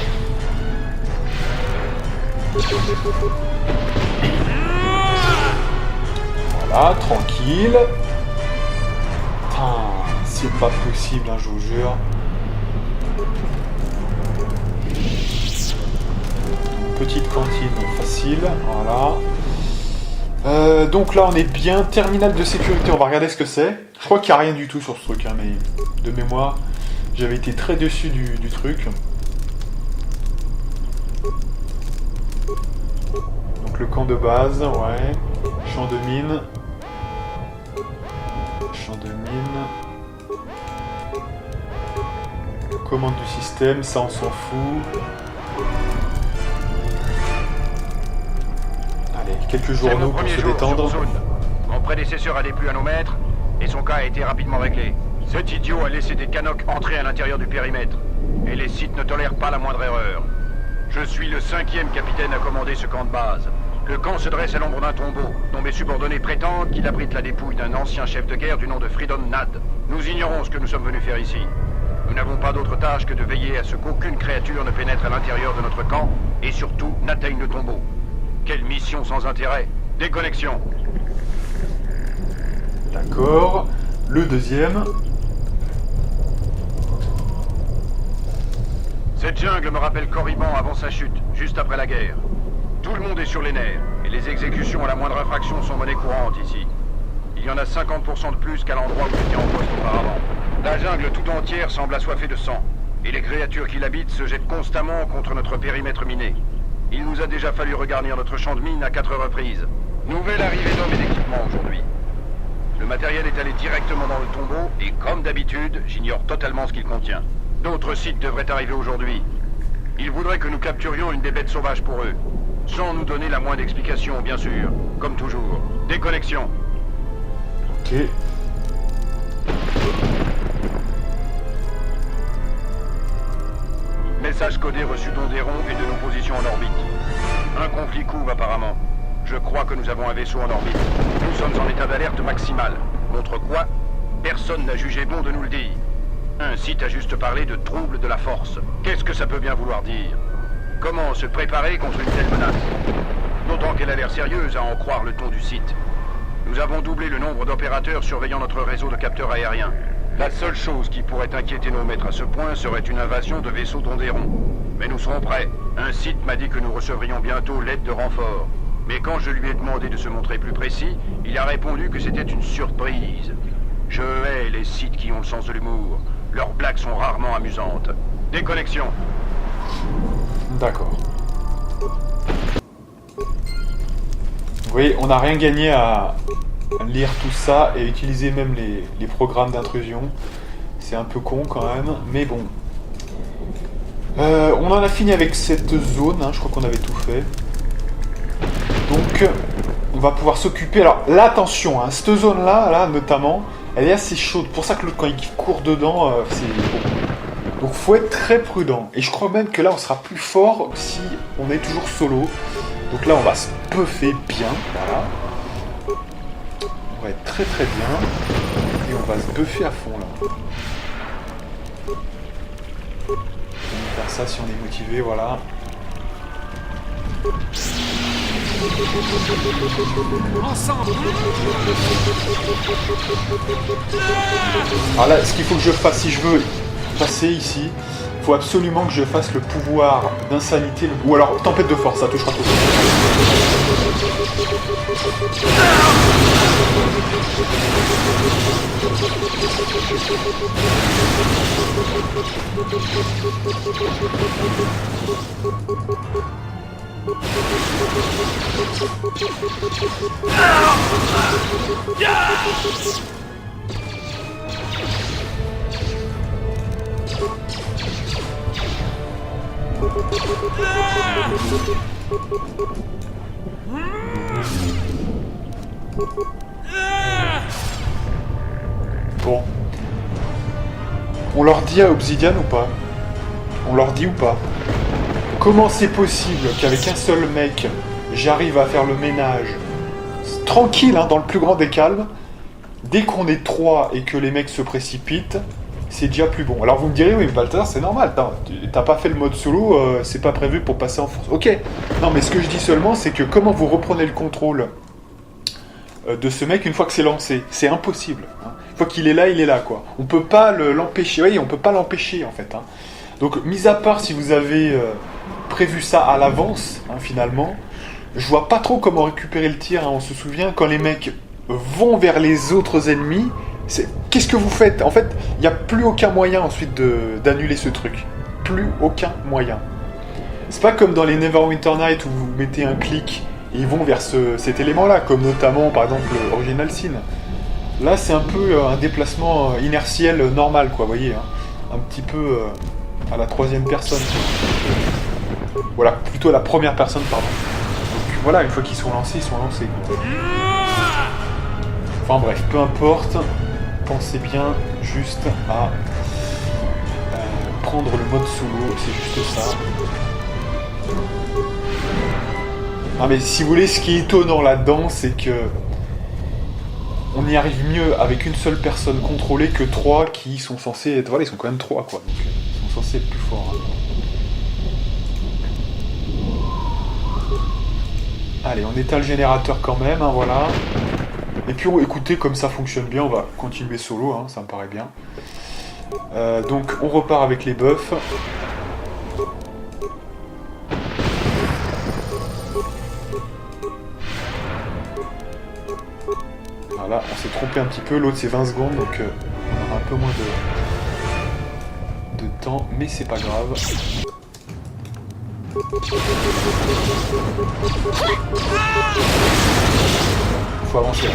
Voilà, tranquille. Putain, c'est pas possible, hein, je vous jure. Petite cantine facile, voilà. Donc là on est bien, terminal de sécurité, on va regarder ce que c'est. Je crois qu'il n'y a rien du tout sur ce truc, hein, mais de mémoire, j'avais été très déçu du truc. Donc le camp de base, ouais. Champ de mine. Champ de mine. Commande du système, ça on s'en fout. Allez, quelques journaux pour se détendre. Mon prédécesseur a déplu à nos maîtres et son cas a été rapidement réglé. Cet idiot a laissé des Canocs entrer à l'intérieur du périmètre. Et les Sith ne tolèrent pas la moindre erreur. Je suis le 5e capitaine à commander ce camp de base. Le camp se dresse à l'ombre d'un tombeau, dont mes subordonnés prétendent qu'il abrite la dépouille d'un ancien chef de guerre du nom de Freedon Nad. Nous ignorons ce que nous sommes venus faire ici. Nous n'avons pas d'autre tâche que de veiller à ce qu'aucune créature ne pénètre à l'intérieur de notre camp, et surtout n'atteigne le tombeau. Quelle mission sans intérêt! Déconnexion! D'accord. Le deuxième. Cette jungle me rappelle Corriban avant sa chute, juste après la guerre. Tout le monde est sur les nerfs, et les exécutions à la moindre infraction sont monnaie courante ici. Il y en a 50% de plus qu'à l'endroit où j'étais en poste auparavant. La jungle tout entière semble assoiffée de sang, et les créatures qui l'habitent se jettent constamment contre notre périmètre miné. Il nous a déjà fallu regarnir notre champ de mine à 4 reprises. Nouvelle arrivée d'hommes et d'équipements aujourd'hui. Le matériel est allé directement dans le tombeau, et comme d'habitude, j'ignore totalement ce qu'il contient. D'autres sites devraient arriver aujourd'hui. Ils voudraient que nous capturions une des bêtes sauvages pour eux. Sans nous donner la moindre explication, bien sûr. Comme toujours. Déconnexion. Ok. Message codé reçu d'Onderon et de nos positions en orbite. Un conflit couvre apparemment. Je crois que nous avons un vaisseau en orbite. Nous sommes en état d'alerte maximale. Contre quoi? Personne n'a jugé bon de nous le dire. Un site a juste parlé de troubles de la force. Qu'est-ce que ça peut bien vouloir dire? Comment se préparer contre une telle menace? D'autant qu'elle a l'air sérieuse à en croire le ton du site. Nous avons doublé le nombre d'opérateurs surveillant notre réseau de capteurs aériens. La seule chose qui pourrait inquiéter nos maîtres à ce point serait une invasion de vaisseaux d'Onderon. Mais nous serons prêts. Un site m'a dit que nous recevrions bientôt l'aide de renfort. Mais quand je lui ai demandé de se montrer plus précis, il a répondu que c'était une surprise. Je hais les sites qui ont le sens de l'humour. Leurs blagues sont rarement amusantes. Déconnexion. D'accord. Vous voyez, on n'a rien gagné à lire tout ça et utiliser même les programmes d'intrusion. C'est un peu con quand même, mais bon. On en a fini avec cette zone, hein, je crois qu'on avait tout fait. Donc, on va pouvoir s'occuper... Alors, là, attention, hein, cette zone-là, là, notamment, elle est assez chaude. Pour ça que l'autre, quand il court dedans, c'est... Bon. Donc, faut être très prudent. Et je crois même que là, on sera plus fort si on est toujours solo. Donc là, on va se puffer bien, voilà. On va être très très bien. Et on va se buffer à fond, là. On va faire ça si on est motivé, voilà. Ensemble. Alors là, ce qu'il faut que je fasse, si je veux passer ici, il faut absolument que je fasse le pouvoir d'insanité, ou alors tempête de force, ça touchera tout. Bon. On leur dit à Obsidian ou pas? On leur dit ou pas? comment c'est possible qu'avec un seul mec, j'arrive à faire le ménage tranquille, hein, dans le plus grand des calmes. Dès qu'on est 3 et que les mecs se précipitent, c'est déjà plus bon. Alors vous me direz, oui, Balthazar, c'est normal, t'as pas fait le mode solo, c'est pas prévu pour passer en force. Ok, non, mais ce que je dis seulement, c'est que comment vous reprenez le contrôle de ce mec une fois que c'est lancé? C'est impossible. Hein. Une fois qu'il est là, quoi. On peut pas l'empêcher, oui, on peut pas l'empêcher, en fait. Hein. Donc, mis à part si vous avez prévu ça à l'avance, hein, finalement, je vois pas trop comment récupérer le tir. Hein. On se souvient, quand les mecs vont vers les autres ennemis, qu'est-ce que vous faites? En fait, il n'y a plus aucun moyen ensuite d'annuler ce truc. Plus aucun moyen. C'est pas comme dans les Neverwinter Nights où vous mettez un clic et ils vont vers cet élément-là, comme notamment, par exemple, Original Sin. Là, c'est un peu un déplacement inertiel normal, quoi, vous voyez. Hein. Un petit peu à la troisième personne. Voilà, plutôt à la première personne, pardon. Donc voilà, une fois qu'ils sont lancés, ils sont lancés. Enfin bref, peu importe. Pensez bien juste à prendre le mode solo, c'est juste ça. Ah mais si vous voulez, ce qui est étonnant là-dedans, c'est que on y arrive mieux avec une seule personne contrôlée que 3 qui sont censés être... Voilà, ils sont quand même 3, quoi. Donc ils sont censés être plus forts. Hein. Allez, on éteint le générateur quand même, hein, voilà. Et puis, écoutez, comme ça fonctionne bien, on va continuer solo, hein, ça me paraît bien. Donc, on repart avec les buffs. Voilà, on s'est trompé un petit peu, l'autre c'est 20 secondes, donc on aura un peu moins de temps, mais c'est pas grave. Faut avancer là.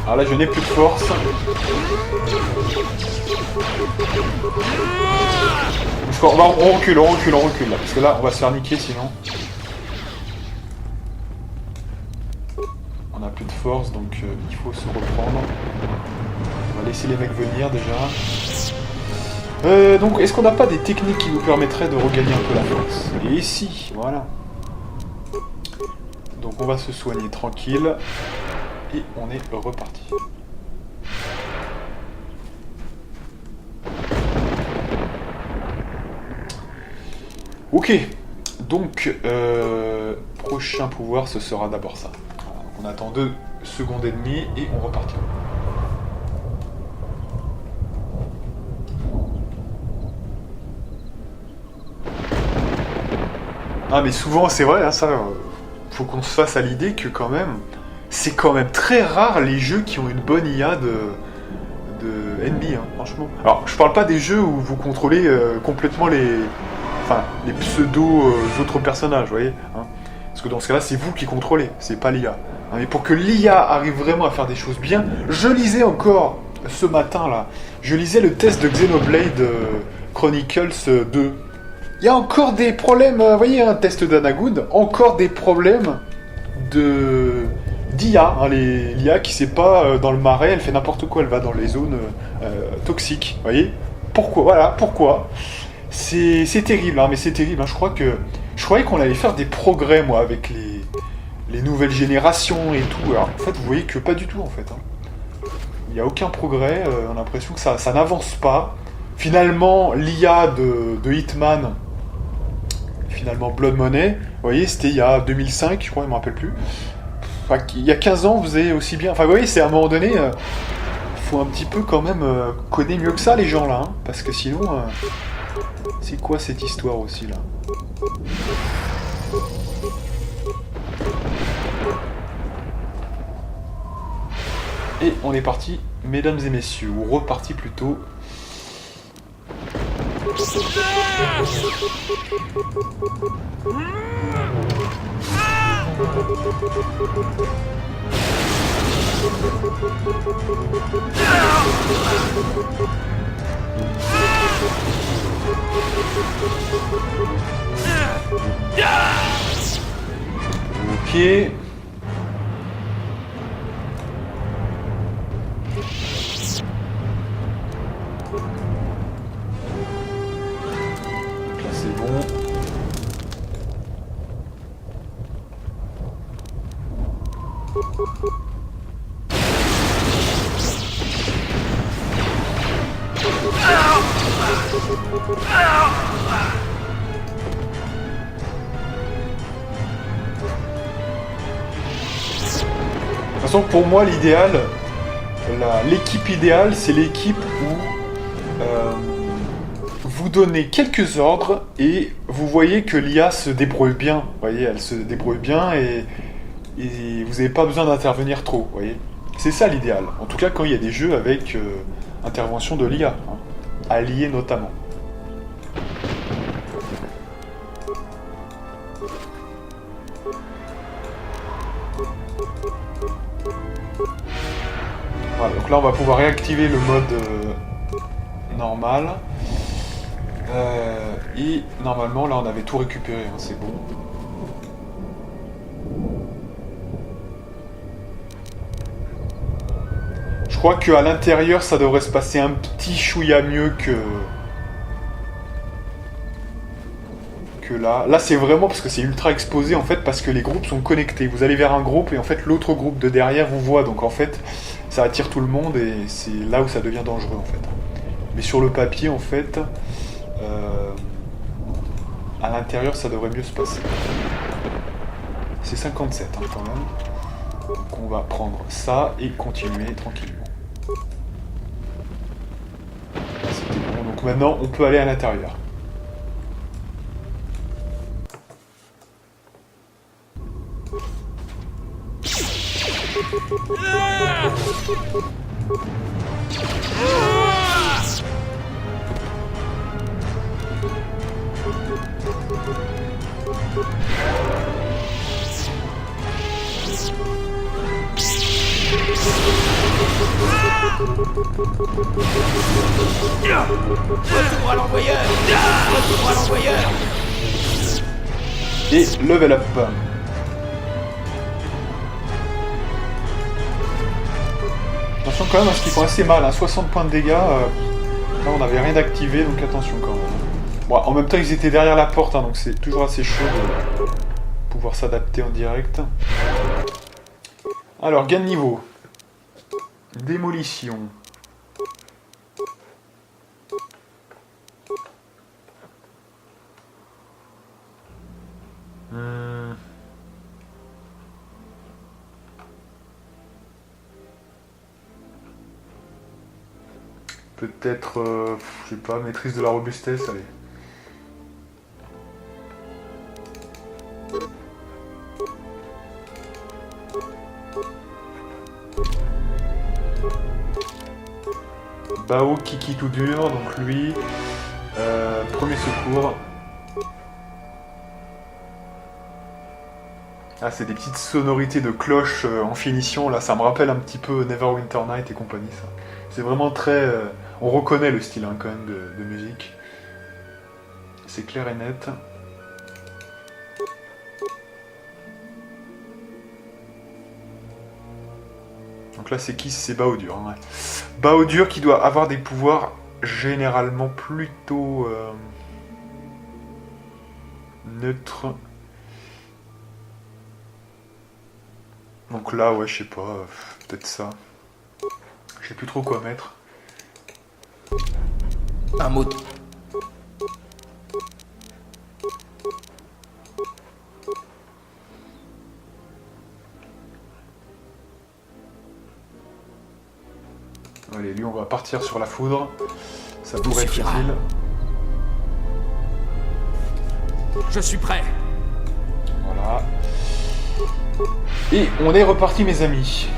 Alors là, je n'ai plus de force. On recule là, parce que là, on va se faire niquer sinon. On n'a plus de force, donc il faut se reprendre. On va laisser les mecs venir déjà. Donc, est-ce qu'on n'a pas des techniques qui nous permettraient de regagner un peu la force? Et si, voilà. Donc on va se soigner tranquille. Et on est reparti. Ok. Donc, prochain pouvoir, ce sera d'abord ça. Voilà, on attend 2 secondes et demie et on repartira. Ah mais souvent c'est vrai, hein, ça, faut qu'on se fasse à l'idée que quand même, c'est quand même très rare les jeux qui ont une bonne IA de ennemis, hein, franchement. Alors je parle pas des jeux où vous contrôlez complètement les pseudo autres personnages, vous voyez, hein, parce que dans ce cas-là c'est vous qui contrôlez, c'est pas l'IA. Hein, mais pour que l'IA arrive vraiment à faire des choses bien, je lisais encore ce matin là, je lisais le test de Xenoblade Chronicles 2. Il y a encore des problèmes, vous voyez, un test d'Anagoud, encore des problèmes d'IA. Hein, l'IA qui sait pas, dans le marais, elle fait n'importe quoi, elle va dans les zones toxiques, vous voyez. Pourquoi? Voilà, pourquoi? C'est terrible, hein, mais c'est terrible. Hein, je croyais qu'on allait faire des progrès, moi, avec les nouvelles générations et tout. Alors, en fait, vous voyez que pas du tout, en fait. Hein. Il n'y a aucun progrès, on a l'impression que ça n'avance pas. Finalement, l'IA de Hitman... Finalement, Blood Money, vous voyez, c'était il y a 2005, je crois, je ne me rappelle plus. Enfin, il y a 15 ans, vous faisait aussi bien. Enfin, vous voyez, c'est à un moment donné, faut un petit peu quand même connaître mieux que ça, les gens, là. Hein, parce que sinon, c'est quoi cette histoire aussi, là? Et on est parti, mesdames et messieurs, ou reparti plutôt. Ok. Donc là c'est bon. De toute façon, pour moi, l'idéal, l'équipe idéale, c'est l'équipe où vous donnez quelques ordres et vous voyez que l'IA se débrouille bien. Vous voyez, elle se débrouille bien et vous n'avez pas besoin d'intervenir trop. Vous voyez, c'est ça l'idéal. En tout cas, quand il y a des jeux avec intervention de l'IA, hein, alliée notamment. Voilà, donc là on va pouvoir réactiver le mode normal. Et normalement là on avait tout récupéré, hein, c'est bon. Je crois qu'à l'intérieur ça devrait se passer un petit chouïa mieux que là. Là c'est vraiment parce que c'est ultra exposé en fait parce que les groupes sont connectés. Vous allez vers un groupe et en fait l'autre groupe de derrière vous voit, donc en fait ça attire tout le monde et c'est là où ça devient dangereux en fait. Mais sur le papier en fait, à l'intérieur ça devrait mieux se passer. C'est 57 hein, quand même. Donc on va prendre ça et continuer tranquillement. C'était bon, donc maintenant on peut aller à l'intérieur. Retour à l'envoyeur! Retour à l'envoyeur! Et level up. Attention quand même parce qu'ils font assez mal, hein. 60 points de dégâts. Là on n'avait rien d'activé donc attention quand même. Bon, en même temps ils étaient derrière la porte, hein, donc c'est toujours assez chaud de pouvoir s'adapter en direct. Alors gain de niveau. Démolition. Peut-être, je sais pas, maîtrise de la robustesse, allez. Bao Kiki tout dur, donc lui, premier secours. Ah, c'est des petites sonorités de cloches en finition, là ça me rappelle un petit peu Neverwinter Night et compagnie ça. C'est vraiment très... on reconnaît le style hein, quand même de musique. C'est clair et net. Donc là c'est qui? C'est Bao-Dur. Hein, ouais. Bao-Dur qui doit avoir des pouvoirs généralement plutôt neutres. Donc là ouais je sais pas, peut-être ça. Je sais plus trop quoi mettre. Un mot. Allez, lui on va partir sur la foudre. Ça pourrait être utile. Je suis prêt. Voilà. Et on est reparti mes amis.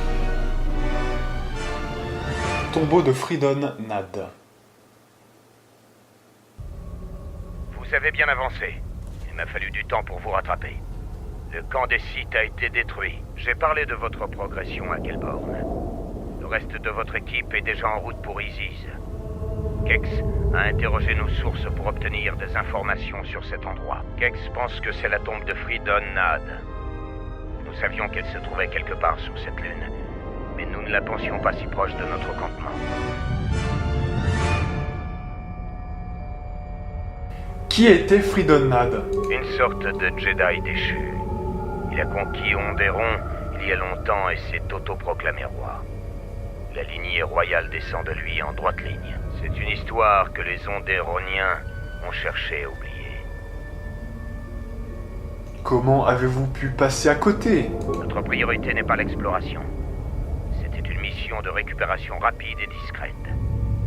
Tombeau de Fridon Nad. Vous avez bien avancé. Il m'a fallu du temps pour vous rattraper. Le camp des Sith a été détruit. J'ai parlé de votre progression à Gelborn. Le reste de votre équipe est déjà en route pour Isis. Kex a interrogé nos sources pour obtenir des informations sur cet endroit. Kex pense que c'est la tombe de Fridon Nad. Nous savions qu'elle se trouvait quelque part sous cette lune, mais nous ne la pensions pas si proche de notre campement. Qui était Fridon Nad? Une sorte de Jedi déchu. Il a conquis Onderon il y a longtemps et s'est autoproclamé roi. La lignée royale descend de lui en droite ligne. C'est une histoire que les Onderoniens ont cherché à oublier. Comment avez-vous pu passer à côté? Notre priorité n'est pas l'exploration. C'était une mission de récupération rapide et discrète.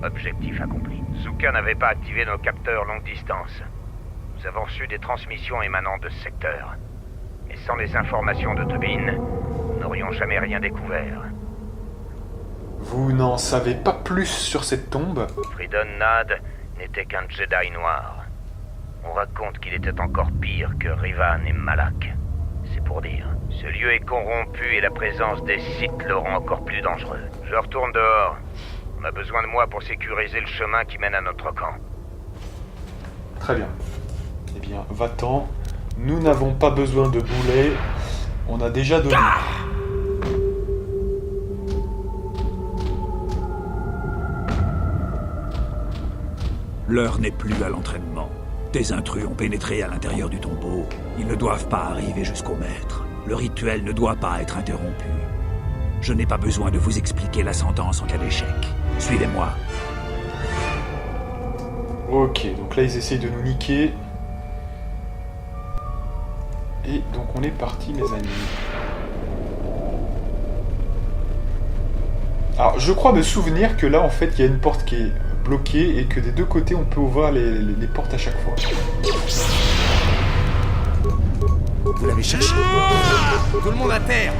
Objectif accompli. Zuka n'avait pas activé nos capteurs longue distance. Nous avons reçu des transmissions émanant de ce secteur. Mais sans les informations de Tobin, nous n'aurions jamais rien découvert. Vous n'en savez pas plus sur cette tombe? Fridon Nad n'était qu'un Jedi noir. On raconte qu'il était encore pire que Rivan et Malak. C'est pour dire. Ce lieu est corrompu et la présence des Sith le rend encore plus dangereux. Je retourne dehors. On a besoin de moi pour sécuriser le chemin qui mène à notre camp. Très bien. Eh bien, va-t'en. Nous n'avons pas besoin de boulets. On a déjà donné. L'heure n'est plus à l'entraînement. Des intrus ont pénétré à l'intérieur du tombeau. Ils ne doivent pas arriver jusqu'au maître. Le rituel ne doit pas être interrompu. Je n'ai pas besoin de vous expliquer la sentence en cas d'échec. Suivez-moi. Ok, donc là ils essayent de nous niquer. Et donc on est parti mes amis. Alors je crois me souvenir que là en fait il y a une porte qui est bloquée et que des deux côtés on peut ouvrir les portes à chaque fois. Vous l'avez cherché. Tout le monde à terre.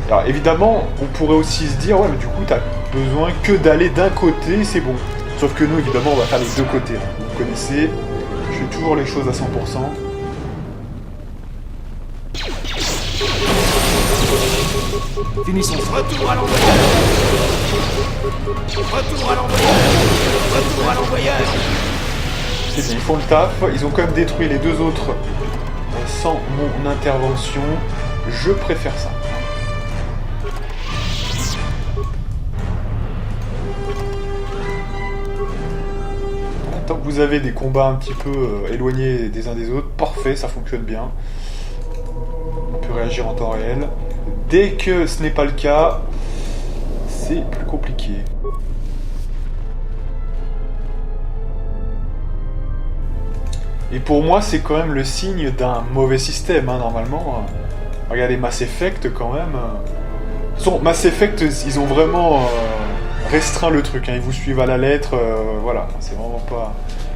Alors évidemment on pourrait aussi se dire ouais mais du coup t'as besoin que d'aller d'un côté c'est bon. Sauf que nous évidemment on va faire les deux côtés. Vous connaissez, je fais toujours les choses à 100%. Finissons. Retour à l'envoyeur. Retour à l'envoyeur. Retour à l'envoyeur. C'est bien, ils font le taf. Ils ont quand même détruit les deux autres sans mon intervention. Je préfère ça. Tant que vous avez des combats un petit peu éloignés des uns des autres, parfait, ça fonctionne bien. On peut réagir en temps réel. Dès que ce n'est pas le cas, c'est plus compliqué. Et pour moi, c'est quand même le signe d'un mauvais système, hein, normalement. Regardez Mass Effect, quand même. De toute façon, Mass Effect, ils ont vraiment restreint le truc. Hein, ils vous suivent à la lettre, voilà. C'est vraiment pas...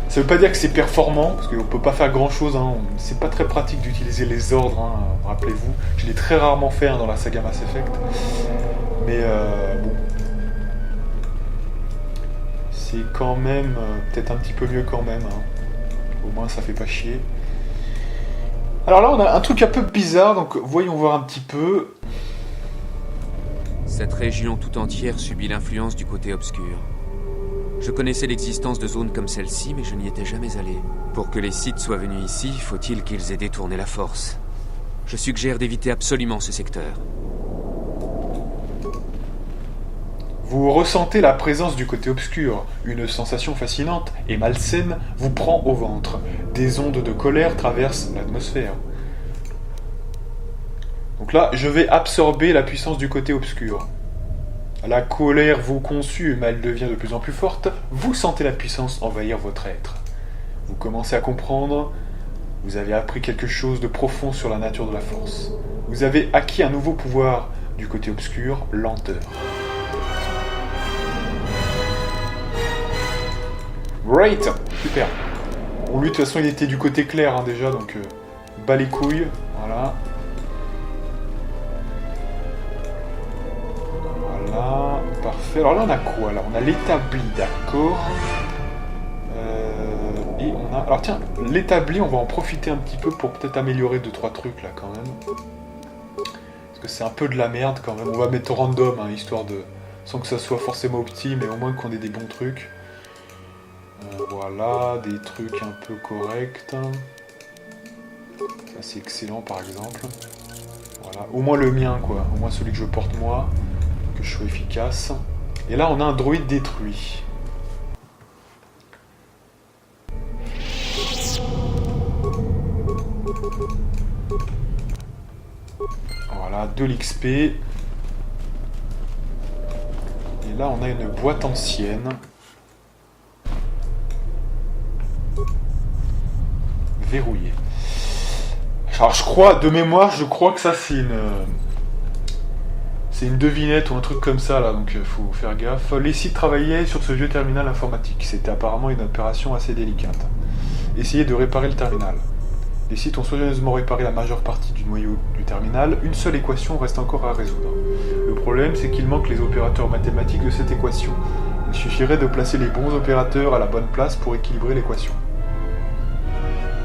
Ça veut pas dire que c'est performant, parce qu'on peut pas faire grand-chose. Hein, c'est pas très pratique d'utiliser les ordres, hein, rappelez-vous. Je l'ai très rarement fait hein, dans la saga Mass Effect. Mais bon... C'est quand même peut-être un petit peu mieux quand même. Hein. Au moins ça fait pas chier. Alors là on a un truc un peu bizarre, donc voyons voir un petit peu. Cette région tout entière subit l'influence du côté obscur. Je connaissais l'existence de zones comme celle-ci, mais je n'y étais jamais allé. Pour que les Sith soient venus ici, faut-il qu'ils aient détourné la force. Je suggère d'éviter absolument ce secteur. Vous ressentez la présence du côté obscur. Une sensation fascinante et malsaine vous prend au ventre. Des ondes de colère traversent l'atmosphère. Donc là, je vais absorber la puissance du côté obscur. La colère vous consume, elle devient de plus en plus forte. Vous sentez la puissance envahir votre être. Vous commencez à comprendre. Vous avez appris quelque chose de profond sur la nature de la force. Vous avez acquis un nouveau pouvoir du côté obscur, lenteur. Great, super. Bon, lui, de toute façon, il était du côté clair hein, déjà, donc bas les couilles, voilà. Voilà, parfait. Alors là, on a quoi là? On a l'établi, d'accord. Et on on a... Alors tiens, l'établi, on va en profiter un petit peu pour peut-être améliorer 2-3 trucs là quand même. Parce que c'est un peu de la merde quand même. On va mettre au random, hein, histoire de... Sans que ça soit forcément opti, mais au moins qu'on ait des bons trucs. Voilà, des trucs un peu corrects. Ça c'est excellent par exemple. Voilà, au moins le mien quoi. Au moins celui que je porte moi. Que je sois efficace. Et là on a un droïde détruit. Voilà, de l'XP. Et là, on a une boîte ancienne. Verrouillée. Alors, je crois, de mémoire, je crois que ça, c'est une... C'est une devinette ou un truc comme ça, là, donc faut faire gaffe. Les sites travaillaient sur ce vieux terminal informatique. C'était apparemment une opération assez délicate. Essayez de réparer le terminal. Les sites ont soigneusement réparé la majeure partie du noyau du terminal. Une seule équation reste encore à résoudre. Le problème, c'est qu'il manque les opérateurs mathématiques de cette équation. Il suffirait de placer les bons opérateurs à la bonne place pour équilibrer l'équation.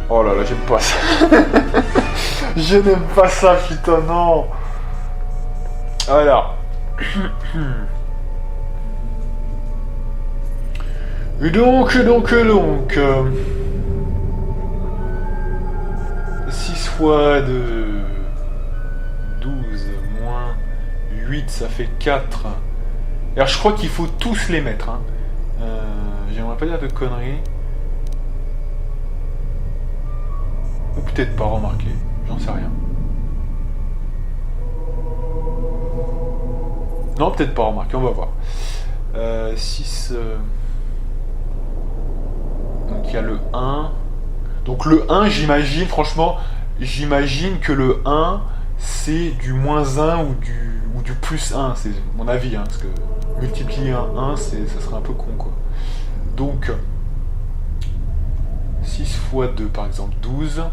Oh là là, j'aime pas ça. Je n'aime pas ça, putain, non. Voilà. Donc... 6 fois de 12 moins 8, ça fait 4. Alors je crois qu'il faut tous les mettre. Hein. J'aimerais pas dire de conneries. Ou peut-être pas, remarquer. J'en sais rien. Non, peut-être pas, remarquer, on va voir. 6... Donc il y a le 1... Donc le 1, j'imagine, franchement, j'imagine que le 1, c'est du moins 1 ou du plus 1, c'est mon avis, hein, parce que multiplier un 1, ça serait un peu con, quoi. Donc, 6 fois 2, par exemple, 12.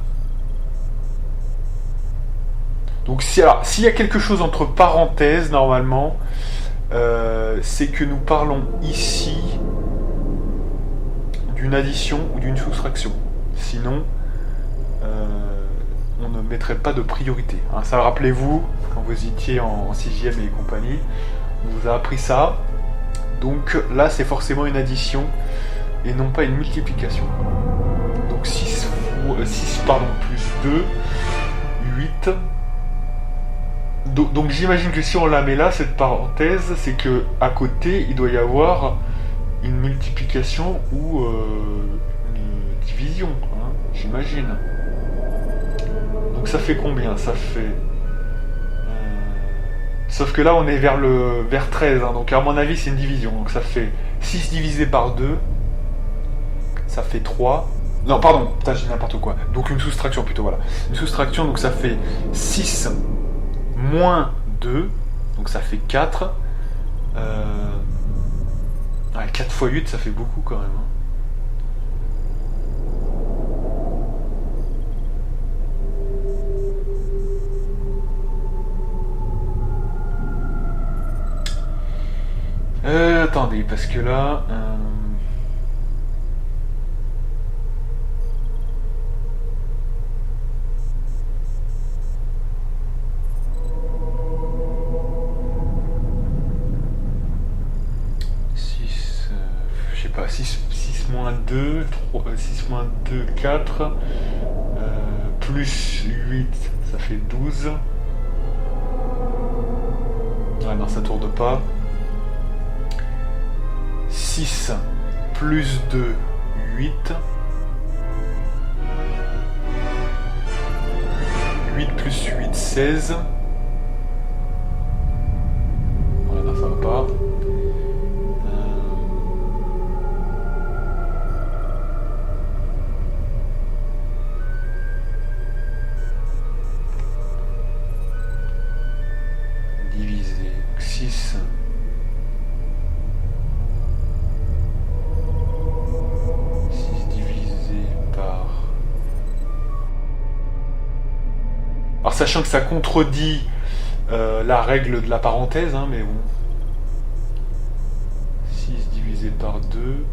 Donc, s'il y a quelque chose entre parenthèses, normalement, c'est que nous parlons ici d'une addition ou d'une soustraction. Sinon, on ne mettrait pas de priorité. Hein, ça, rappelez-vous, quand vous étiez en 6e et compagnie, on vous a appris ça. Donc là, c'est forcément une addition et non pas une multiplication. Donc 6 plus 2, 8. Donc j'imagine que si on la met là, cette parenthèse, c'est que à côté, il doit y avoir une multiplication ou une division, hein, j'imagine. Donc ça fait combien? Ça fait... Sauf que là on est vers 13, hein, donc à mon avis c'est une division. Donc ça fait 6 divisé par 2, ça fait 3. Non pardon, putain j'ai n'importe quoi. Donc une soustraction plutôt, voilà. Une soustraction, donc ça fait 6 moins 2, donc ça fait 4. 4 x 8 ça fait beaucoup quand même. Hein. Attendez, parce que là... 6 moins 2, 6 moins 2, 4, plus 8, ça fait 12. Ah non, ça tourne pas. 6 plus 2, 8. 8 plus 8, 16. Voilà, non, ça va pas. Divisé 6. Alors sachant que ça contredit la règle de la parenthèse, hein, mais bon. 6 divisé par 2.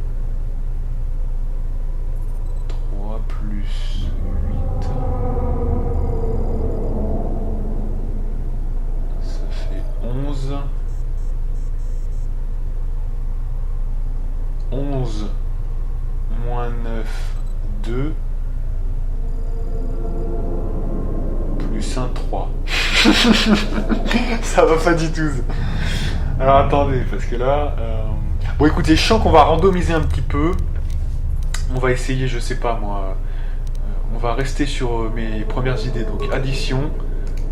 3. moi, plus 8. Ça fait 11. 11 moins 9, 2. Plus 1, 3. Ça va pas du tout. Alors attendez, parce que là... Bon écoutez, je sens qu'on va randomiser un petit peu. On va essayer, je sais pas moi... on va rester sur mes premières idées. Donc addition.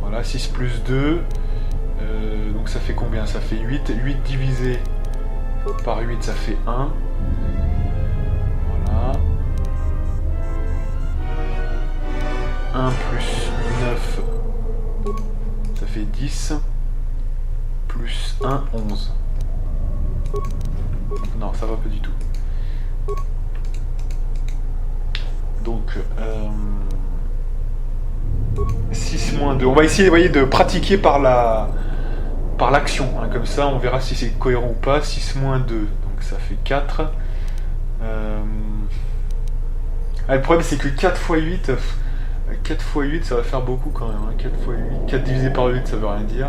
Voilà, 6 plus 2. Donc ça fait combien? Ça fait 8. 8 divisé par 8, ça fait 1. Voilà. 1 plus 9, ça fait 10. Plus 1, 11. Non, ça va pas du tout. Donc, 6 moins 2. On va essayer, vous voyez, de pratiquer par l'action. Hein. Comme ça, on verra si c'est cohérent ou pas. 6 moins 2, donc ça fait 4. Le problème, c'est que 4 fois 8... 4 x 8, ça va faire beaucoup quand même. Hein. 4 x 8. 4 divisé par 8, ça veut rien dire.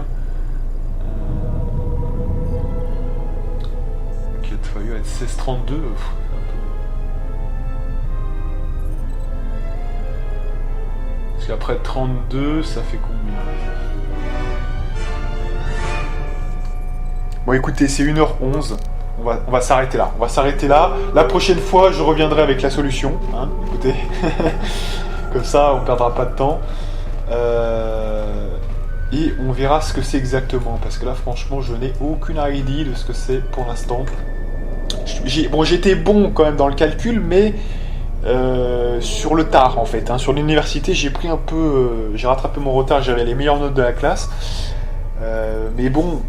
4 x 8, 16, 32. Un peu... Parce qu'après 32, ça fait combien? Bon, écoutez, c'est 1h11. On va s'arrêter là. On va s'arrêter là. La prochaine fois, je reviendrai avec la solution. Hein, écoutez. Comme ça, on ne perdra pas de temps. Et on verra ce que c'est exactement. Parce que là, franchement, je n'ai aucune idée de ce que c'est pour l'instant. Bon, j'étais bon quand même dans le calcul, mais sur le tard, en fait. Hein. Sur l'université, j'ai pris un peu... j'ai rattrapé mon retard, j'avais les meilleures notes de la classe. Mais bon...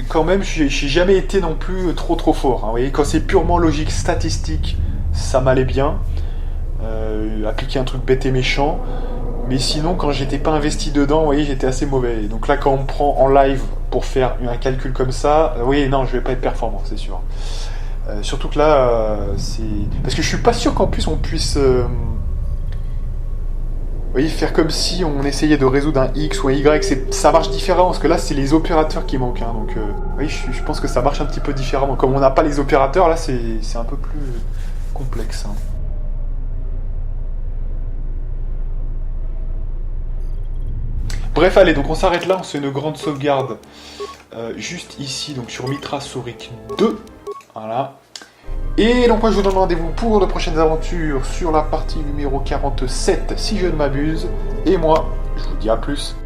Quand même, j'ai jamais été non plus trop fort. Hein. Vous voyez, quand c'est purement logique, statistique, ça m'allait bien. Appliquer un truc bête et méchant, mais sinon quand j'étais pas investi dedans, vous voyez, j'étais assez mauvais. Donc là, quand on me prend en live pour faire un calcul comme ça, oui, non, je vais pas être performant, c'est sûr. Surtout que là, c'est parce que je suis pas sûr qu'en plus on puisse, vous voyez, faire comme si on essayait de résoudre un X ou un Y. Ça marche différemment parce que là, c'est les opérateurs qui manquent. Hein, donc, oui, je pense que ça marche un petit peu différemment. Comme on n'a pas les opérateurs, là, c'est un peu plus complexe. Hein. Bref, allez, donc on s'arrête là, on fait une grande sauvegarde juste ici, donc sur Mitra Saurik 2. Voilà. Et donc moi je vous donne rendez-vous pour de prochaines aventures sur la partie numéro 47, si je ne m'abuse. Et moi, je vous dis à plus.